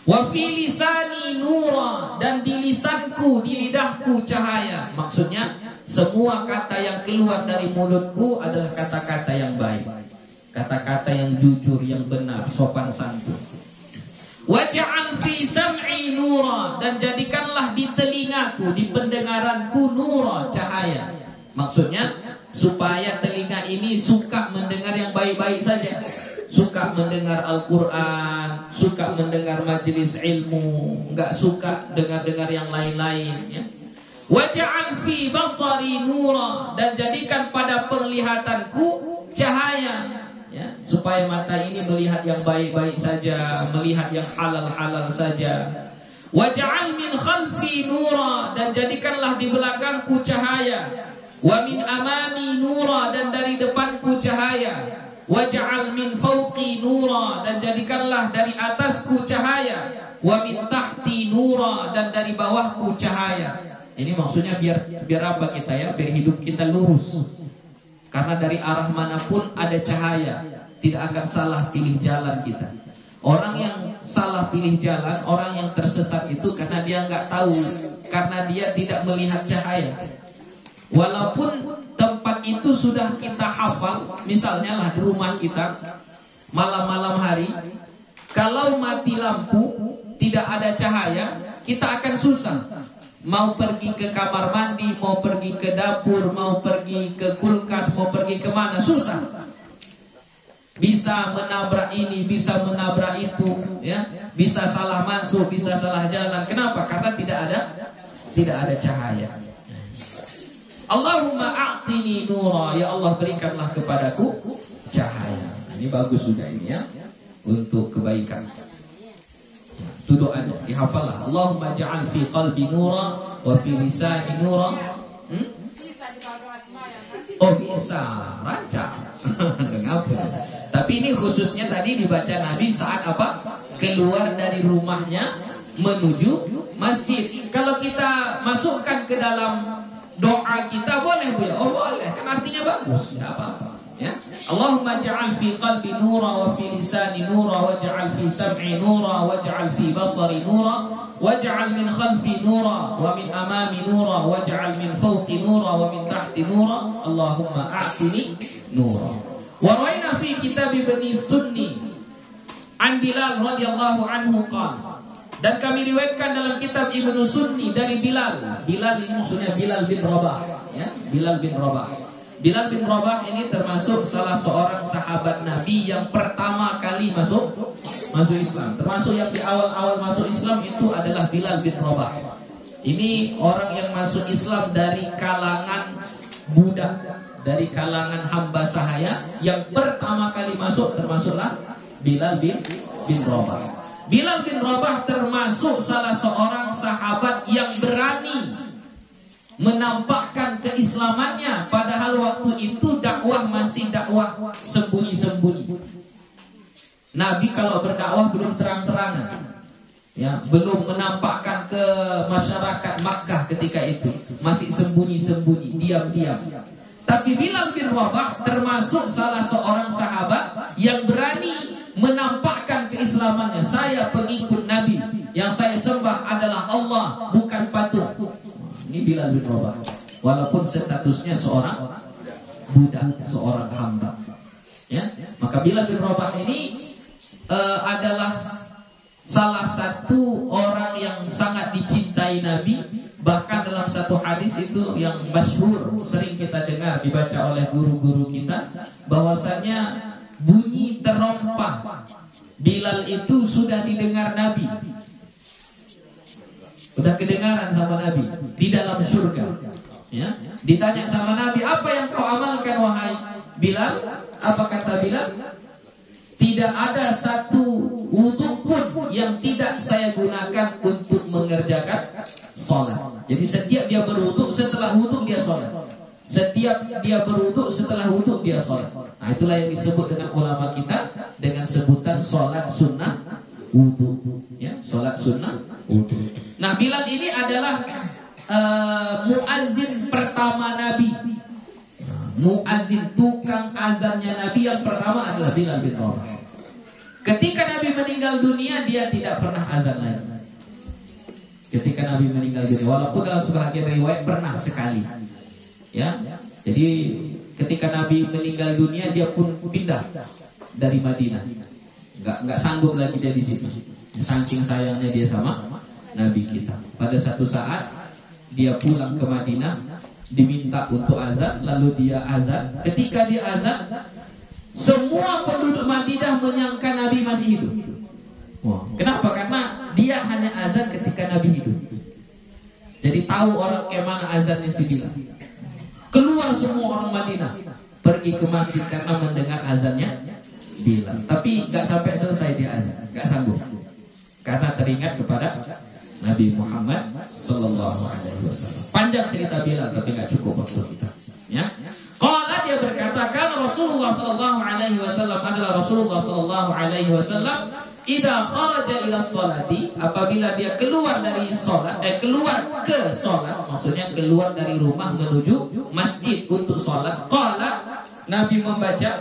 Speaker 1: Wa fi lisani nura, dan di lisanku, di lidahku cahaya. Maksudnya semua kata yang keluar dari mulutku adalah kata-kata yang baik, kata-kata yang jujur, yang benar, sopan santun. Waj'al fi sam'i nura, dan jadikanlah di telingaku, di pendengaranku nura, cahaya. Maksudnya supaya telinga ini suka mendengar yang baik-baik saja, suka mendengar Al-Quran, suka mendengar majelis ilmu, enggak suka dengar-dengar yang lain-lain, ya. Waj'al fi basari nura, dan jadikan pada penglihatanku cahaya, ya, supaya mata ini melihat yang baik-baik saja, melihat yang halal-halal saja. Waj'al min khalfi nura, dan jadikanlah di belakangku cahaya. Wa min amami nura, dan dari depanku cahaya. Waj'al min fawqi nura, dan jadikanlah dari atasku cahaya. Wa min tahti nura, dan dari bawahku cahaya. Ini maksudnya biar apa kita, ya, biar hidup kita lurus. Karena dari arah manapun ada cahaya, tidak akan salah pilih jalan kita. Orang yang salah pilih jalan, orang yang tersesat itu karena dia nggak tahu, karena dia tidak melihat cahaya. Walaupun tempat itu sudah kita hafal, misalnya lah di rumah kita malam-malam hari, kalau mati lampu tidak ada cahaya, kita akan susah. Mau pergi ke kamar mandi, mau pergi ke dapur, mau pergi ke kulkas, mau pergi kemana, susah. Bisa menabrak ini, bisa menabrak itu, ya, bisa salah masuk, bisa salah jalan. Kenapa? Karena tidak ada cahaya. Allahumma a'tini nura, ya Allah berikanlah kepadaku cahaya. Ini bagus sudah ini, ya, untuk kebaikan. Itu doanya, dihafallah. Allahumma ja'al fi qalbi nura wa fi lisani nura. Oh bisa, rancang. Tapi ini khususnya tadi dibaca Nabi saat apa? Keluar dari rumahnya menuju masjid. Kalau kita masukkan ke dalam doa kita boleh Bu ya? Oh boleh, kan artinya bagus, tidak apa-apa, ya. Allahumma ja'al fi qalbi nura wa fi lisani nura waj'al fi sam'i nura waj'al fi basari nura waj'al min khalfi nura wa min amami nura waj'al min fawqi nura wa min tahti nura Allahumma a'tini nura. Wa rawaina fi kitab Ibn Sunni an Bilal radhiyallahu anhu qala, dan kami riwayatkan dalam kitab Ibnu Sunni dari Bilal. Bilal ini maksudnya Bilal bin Rabah, ya, Bilal bin Rabah. Bilal bin Rabah ini termasuk salah seorang sahabat Nabi yang pertama kali masuk Islam. Termasuk yang di awal-awal masuk Islam itu adalah Bilal bin Rabah. Ini orang yang masuk Islam dari kalangan budak, dari kalangan hamba sahaya. Yang pertama kali masuk termasuklah Bilal bin Rabah. Bilal bin Rabah termasuk salah seorang sahabat yang berani menampakkan keislamannya, padahal waktu itu dakwah masih dakwah sembunyi-sembunyi. Nabi kalau berdakwah belum terang-terangan, ya, belum menampakkan ke masyarakat Makkah ketika itu, masih sembunyi-sembunyi, diam-diam. Tapi Bilal bin Rabah termasuk salah seorang sahabat yang berani menampakkan keislamannya. Saya pengikut Nabi, yang saya sembah adalah Allah, bukan patung. Ini Bilal bin Rabah, walaupun statusnya seorang budak, seorang hamba, ya. Maka Bilal bin Rabah ini adalah salah satu orang yang sangat dicintai Nabi. Bahkan dalam satu hadis itu yang masyhur, sering kita dengar dibaca oleh guru-guru kita, bahwasanya bunyi terompah Bilal itu sudah didengar Nabi, sudah kedengaran sama Nabi di dalam surga, ya. Ditanya sama Nabi, apa yang kau amalkan wahai Bilal? Apa kata Bilal? Tidak ada satu wudhu pun yang tidak saya gunakan untuk mengerjakan sholat. Jadi setiap dia berwudhu, setelah wudhu dia sholat. Setiap dia berwudhu, setelah wudhu dia sholat. Nah, itulah yang disebut dengan ulama kita dengan sebutan sholat sunnah wudhu, ya, sholat sunnah wudhu. Nah, Bilal ini adalah muazzin pertama Nabi. Muazzin, tukang azannya Nabi yang pertama adalah Bilal bin Rabah. Ketika Nabi meninggal dunia, dia tidak pernah azan lagi. Ketika Nabi meninggal dunia, walaupun dalam sebagian riwayat pernah sekali, ya. Jadi ketika Nabi meninggal dunia, dia pun pindah dari Madinah. Nggak sanggup lagi dia di situ. Saking sayangnya dia sama Nabi kita. Pada satu saat dia pulang ke Madinah, diminta untuk azan, lalu dia azan. Ketika dia azan, semua penduduk Madinah menyangka Nabi masih hidup. Wow. Kenapa? Karena dia hanya azan ketika Nabi hidup. Jadi tahu orang kemana azannya si Bilal. Keluar semua orang Madinah, pergi ke masjid karena mendengar azannya Bilal. Tapi gak sampai selesai dia azan, gak sanggup, karena teringat kepada Nabi Muhammad Sallallahu Alaihi Wasallam. Panjang cerita Bilal, tapi gak cukup waktu kita, ya. Qala, dia berkata, kan Rasulullah Sallallahu Alaihi Wasallam, adalah Rasulullah Sallallahu Alaihi Wasallam, idza kharaja ila sholati, apabila dia keluar dari sholat, keluar ke sholat, maksudnya keluar dari rumah menuju masjid untuk sholat. Qala, Nabi membaca,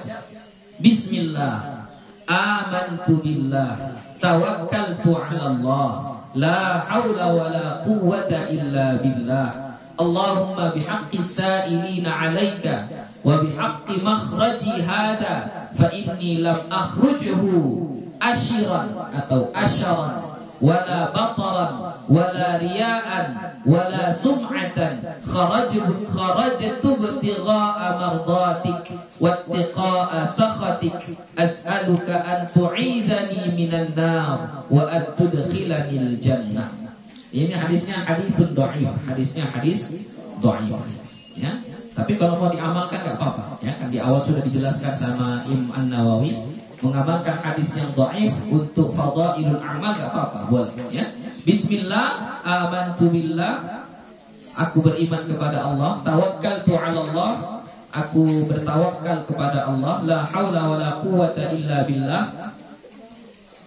Speaker 1: Bismillah, amantu billah, tawakkaltu ala Allah, la hawla wa la quwwata illa billah, Allahumma bihaqqi sa'ilina alayka wa bihaqqi makhraji hada fa inni lam akhrujuhu ashiran atau asharan wala bataran wala riya'an wala sum'atan kharajtu ibtigha'a mardatik wattiqa'a sakhatik as'aluka an tu'idhani minan nar wa an tudkhilani al-jannah. Ini hadisnya hadisun dhaif, hadisnya hadis dhaif, ya. Tapi kalau mau diamalkan enggak apa-apa, ya. Kan di awal sudah dijelaskan sama Imam An-Nawawi, mengamalkan hadis yang dhaif untuk fadailul amal enggak apa-apa, boleh, ya. Bismillah, amantu billah, aku beriman kepada Allah, tawakkaltu 'ala Allah, aku bertawakal kepada Allah, la haula wala quwwata illa billah,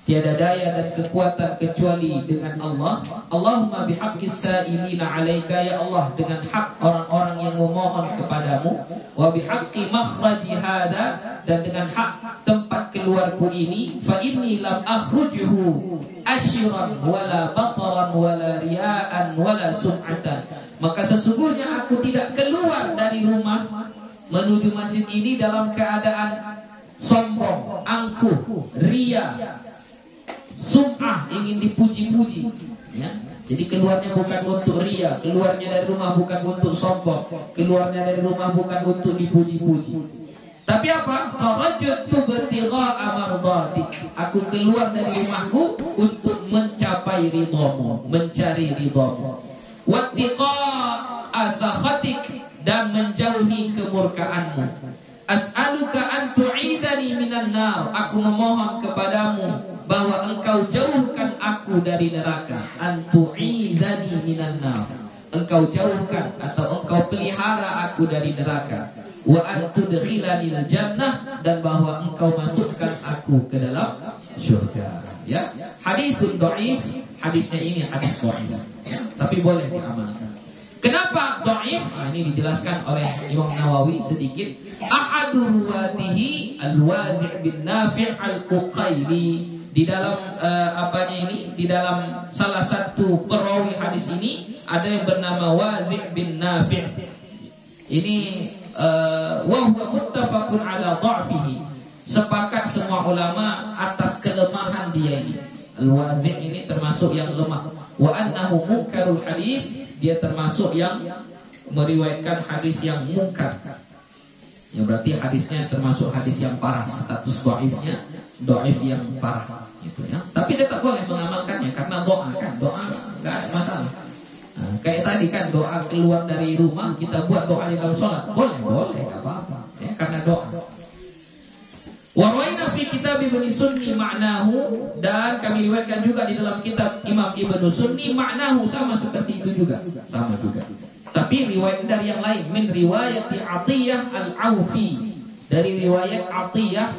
Speaker 1: Tiada daya dan kekuatan kecuali dengan Allah. Allahumma bihaqqis sa'ilina 'alaika, ya Allah, dengan hak orang-orang yang memohon kepadamu. Wa bihaqqi makhraji hadza, dan dengan hak tempat keluarku ini. Fa inni lam akhrujuhu asyran wala bataran wala riya'an wala sum'atan. Maka sesungguhnya aku tidak keluar dari rumah menuju masjid ini dalam keadaan sombong, angkuh, ria, sum'ah, ingin dipuji-puji, ya. Jadi keluarnya bukan untuk ria, keluarnya dari rumah bukan untuk sombong, keluarnya dari rumah bukan untuk dipuji-puji. Tapi apa? Kharajtu btigha'a mardatik. Aku keluar dari rumahku untuk mencapai ridhamu, mencari ridhamu. Wattiqa'a sakhatik, dan menjauhi kemurkaanmu. As'aluka an tu'idani minan nar. Aku memohon kepadamu bahwa engkau jauhkan aku dari neraka. An tu'idani minan nar. Engkau jauhkan atau engkau pelihara aku dari neraka. Wa an tudkhilanil jannah, dan bahwa engkau masukkan aku ke dalam surga. Ya, hadisun dhaif. Hadisnya ini hadis dhaif. Ya, tapi boleh diamalkan. Kenapa dhaif? Nah, ini dijelaskan oleh Imam Nawawi sedikit. Ahadu ruwatihi al-Wazi' bin Nafi' al-Uqaili. Di dalam di dalam salah satu perawi hadis ini ada yang bernama Wazi' bin Nafi'. Ini wa huwa muttafaqun ala dha'fihi. Sepakat semua ulama atas kelemahan dia ini. Al-Wazi' ini termasuk yang lemah. Wa annahu munkarul hadis, dia termasuk yang meriwayatkan hadis yang mungkar. Ya, berarti hadisnya termasuk hadis yang parah, status dhaifnya dhaif yang parah gitu ya. Tapi tetap boleh mengamalkannya karena doa kan, doa enggak ada masalah. Nah, kayak tadi kan doa keluar dari rumah, kita buat doa di dalam sholat, boleh enggak apa-apa ya, karena doa. Wa rawaina fi kitab Ibnu Sunni ma'nahu, dan kami riwayatkan juga di dalam kitab Imam Ibnu Sunni ma'nahu, sama seperti itu juga, sama juga. Tapi riwayat dari yang lain, min riwayat Atiyah al-Aufi, dari riwayat Atiyah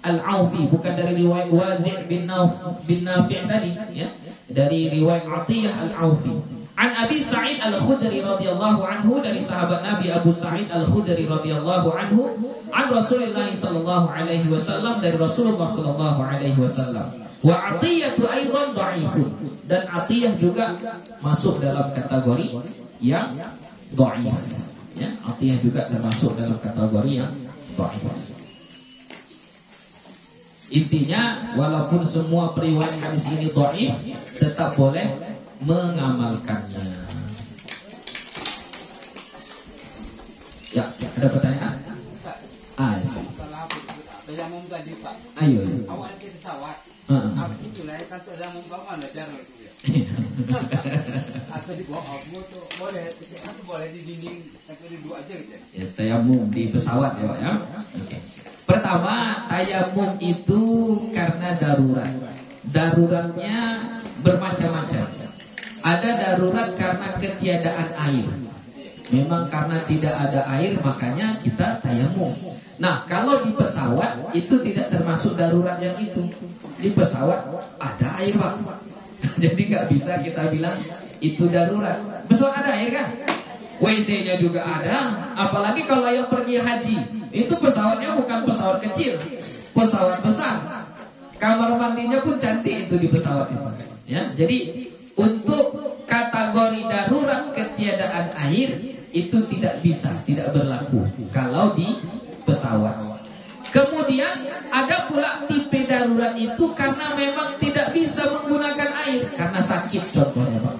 Speaker 1: al-Aufi, bukan dari riwayat Wazi' bin Nafi' tadi ya, dari riwayat Atiyah al-Aufi. An Abi Sa'id al-Khudri radhiyallahu anhu, dari sahabat Nabi Abu Sa'id al-Khudri radhiyallahu anhu, an Rasulullah sallallahu alaihi wasallam, dari Rasulullah sallallahu alaihi wasallam. Wa Atiyah aidan dhaifun, dan Atiyah juga masuk dalam kategori yang dhaif. Ya, Atiyah juga termasuk dalam kategori yang dhaif. Intinya, walaupun semua periwayat hadis ini dhaif, tetap boleh mengamalkannya. Ya, ada pertanyaan?
Speaker 6: Tayamum tadi Pak.
Speaker 1: Ayo.
Speaker 6: Awal di pesawat. Apa itu lah kan tayamum bangun ada jarum itu ya. Atau di bawah motor boleh, itu boleh di dinding atau di dua aja gitu.
Speaker 1: Ya, tayamum di pesawat ya Pak ya. Oke. Pertama, tayamum itu karena darurat. Daruratnya bermacam-macam. Ada darurat karena ketiadaan air. Memang karena tidak ada air makanya kita tayamum. Nah, kalau di pesawat itu tidak termasuk darurat yang itu. Di pesawat ada air Pak. Jadi nggak bisa kita bilang itu darurat. Pesawat ada air kan? WC-nya juga ada. Apalagi kalau yang pergi haji, itu pesawatnya bukan pesawat kecil, pesawat besar. Kamar mandinya pun cantik itu di pesawat itu. Ya, jadi untuk kategori darurat ketiadaan air itu tidak bisa, tidak berlaku kalau di pesawat. Kemudian ada pula tipe darurat itu karena memang tidak bisa menggunakan air karena sakit, contohnya Pak.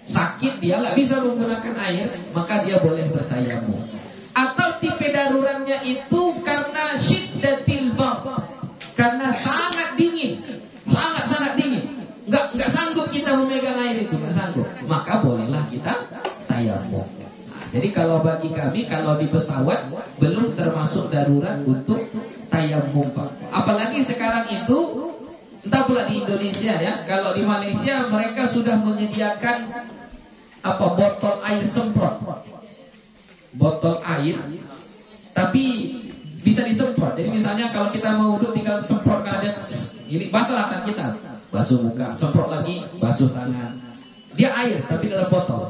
Speaker 1: Sakit dia nggak bisa menggunakan air, maka dia boleh bertayamum. Atau tipe daruratnya itu karena syiddatil bard, karena sangat dingin, sangat dingin. Nggak sanggup kita memegang air itu, nggak sanggup. Maka bolehlah kita tayamum. Nah, jadi kalau bagi kami, kalau di pesawat belum termasuk darurat untuk tayamum Pak. Apalagi sekarang itu, entah pula di Indonesia ya. Kalau di Malaysia mereka sudah menyediakan botol air semprot, botol air, tapi bisa disemprot. Jadi misalnya kalau kita mau wudhu tinggal semprot, karena ada Ini basuh tangan kita, basuh muka, semprot lagi, basuh tangan. Dia air tapi dalam botol.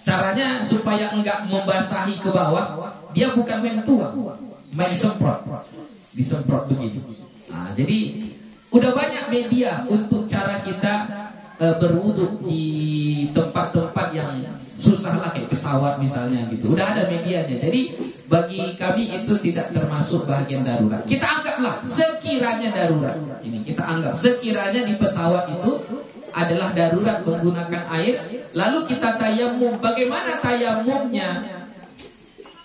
Speaker 1: Caranya supaya enggak membasahi ke bawah, dia bukan main tuang, main semprot, disemprot begini. Nah, jadi udah banyak media untuk cara kita berwudu di tempat-tempat yang susah lah, kayak pesawat misalnya gitu. Udah ada medianya. Jadi bagi kami itu tidak termasuk bagian darurat. Kita anggaplah sekiranya darurat. Ini kita anggap sekiranya di pesawat itu adalah darurat menggunakan air, lalu kita tayamum. Bagaimana tayamumnya?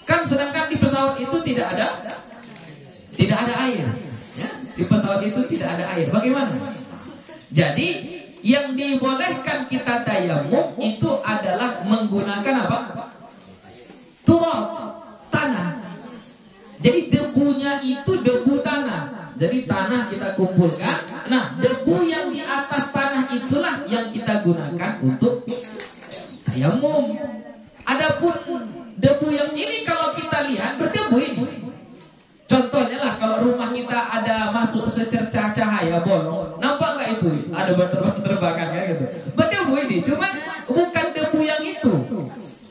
Speaker 1: Kan sedangkan di pesawat itu tidak ada air. Ya, di pesawat itu tidak ada air. Bagaimana? Jadi yang dibolehkan kita tayamum itu adalah menggunakan apa? Turab, tanah. Jadi debunya itu debu tanah. Jadi tanah kita kumpulkan. Nah, debu yang di atas tanah itulah yang kita gunakan untuk tayamum. Adapun debu yang ini kalau kita lihat berdebu ini. Contohnya lah, kalau rumah kita ada masuk secercah cahaya bolong, nampak nggak itu? Ada terbang-terbangan kayak gitu. Berdebu ini, cuma bukan debu yang itu,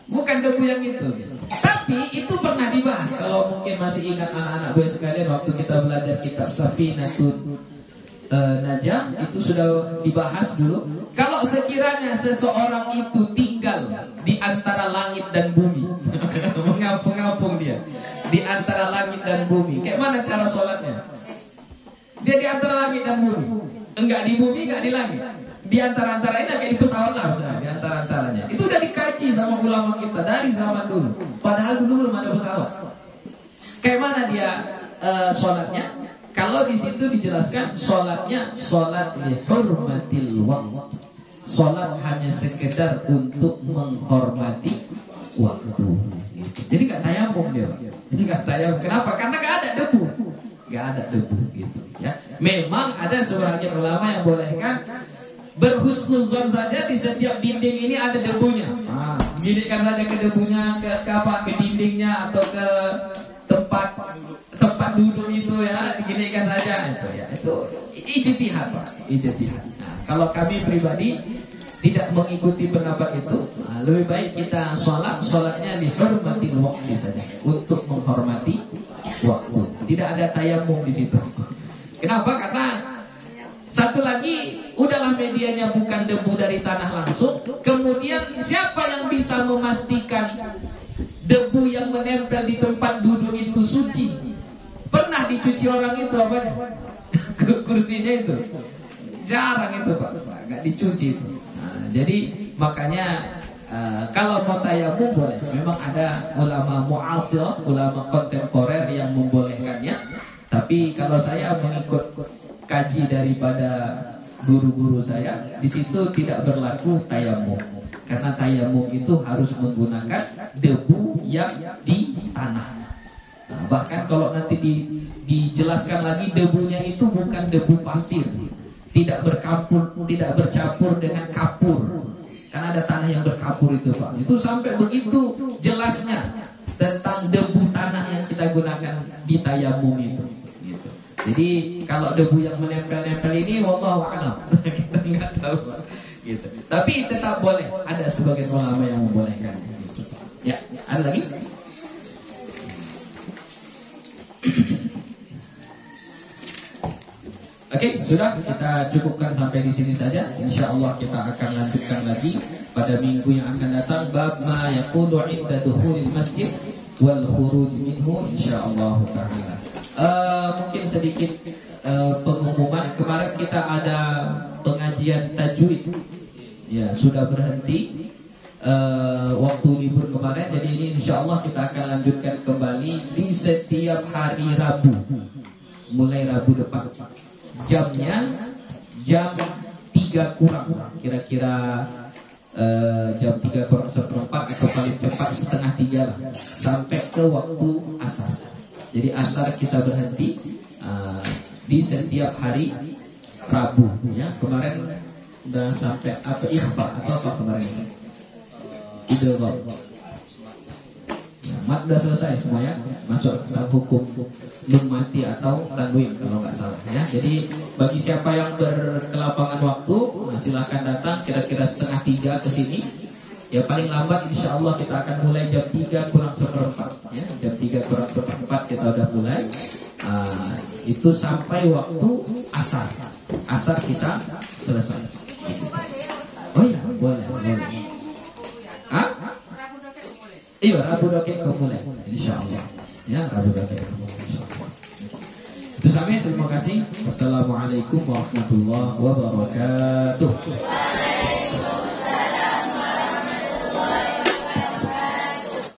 Speaker 1: bukan debu yang itu. Tapi itu pernah dibahas. Kalau mungkin masih ingat anak-anak gue sekalian, waktu kita belajar kitab Safinatun Najah, itu sudah dibahas dulu. Kalau sekiranya seseorang itu tinggal di antara langit dan bumi, mengapung-apung dia di antara langit dan bumi, kayak mana cara sholatnya? Dia di antara langit dan bumi, enggak di bumi, enggak di langit, di antara-antaranya, kayak di pesawat lah, di antara-antaranya. Itu udah dikaji sama ulama kita dari zaman dulu. Padahal dulu belum ada pesawat. Kayak mana dia sholatnya? Kalau di situ dijelaskan sholatnya sholat li hurmatil waqt. Sholat hanya sekedar untuk menghormati waktu. Jadi nggak tayamum dia. Jadi nggak tayamum. Kenapa? Karena nggak ada debu. Nggak ada debu gitu. Ya. Memang ada sebagian ulama yang bolehkan berhusnuzon saja di setiap dinding ini ada debunya. Ginikan saja ke debunya, ke apa, ke dindingnya atau ke tempat duduk itu ya, diginikan saja itu ya. Itu ijtihad, Pak. Ijtihad. Nah, kalau kami pribadi tidak mengikuti pendapat itu, lebih baik kita sholatnya dihormati waktu saja, untuk menghormati waktu. Tidak ada tayamum di situ. Kenapa? Karena satu lagi, udahlah medianya bukan debu dari tanah langsung. Kemudian siapa yang bisa memastikan debu yang menempel di tempat duduk itu suci? Pernah dicuci orang itu apa? Kursinya itu jarang itu, Pak, nggak dicuci itu. Nah, jadi makanya kalau mau tayamum boleh. Memang ada ulama mu'asir, ulama kontemporer yang membolehkannya. Tapi kalau saya mengikut kaji daripada guru-guru saya, di situ tidak berlaku tayamum. Karena tayamum itu harus menggunakan debu yang di tanah. Nah, bahkan kalau nanti dijelaskan lagi, debunya itu bukan debu pasir, tidak bercampur dengan kapur. Karena ada tanah yang berkapur itu, Pak. Itu sampai begitu jelasnya tentang debu tanah yang kita gunakan di tayamum itu. Gitu. Jadi kalau debu yang menempel-nempel ini, wallahu a'lam, kita nggak tahu, gitu. Tapi tetap boleh. Ada sebagian ulama yang membolehkan. Gitu. Ya, ada lagi? Oke, sudah, kita cukupkan sampai di sini saja. Insyaallah kita akan lanjutkan lagi pada minggu yang akan datang, bab ma yaqulu 'inda dukhulil masjid wal khuruj minhu, insyaallah taala. Mungkin sedikit pengumuman. Kemarin kita ada pengajian tajwid. Ya, sudah berhenti waktu libur kemarin. Jadi ini insyaallah kita akan lanjutkan kembali di setiap hari Rabu, mulai Rabu depan. Jamnya jam 3 kurang, kira-kira jam 3 kurang seperempat atau paling cepat setengah 3 lah, sampai ke waktu asar. Jadi asar kita berhenti di setiap hari Rabu. Ya, kemarin udah sampai apa, ikhfa atau apa kemarin? Idgham. Nah, mat udah selesai semua ya, masuk dalam hukum nun mati atau tanwin kalau nggak salah ya. Jadi bagi siapa yang berkelapangan waktu, nah, silakan datang kira-kira 2:30 ke sini. Ya paling lambat insya Allah kita akan mulai jam 3 kurang seperempat ya, jam 3 kurang seperempat kita udah mulai. Itu sampai waktu asar. Asar kita selesai. Oh iya, boleh. Hah? Iya, Rabu Dokek mulai, insya Allah. Ya, Rabu Dokek mulai, insya Allah. Itu sampai, terima kasih. Wassalamualaikum warahmatullahi wabarakatuh.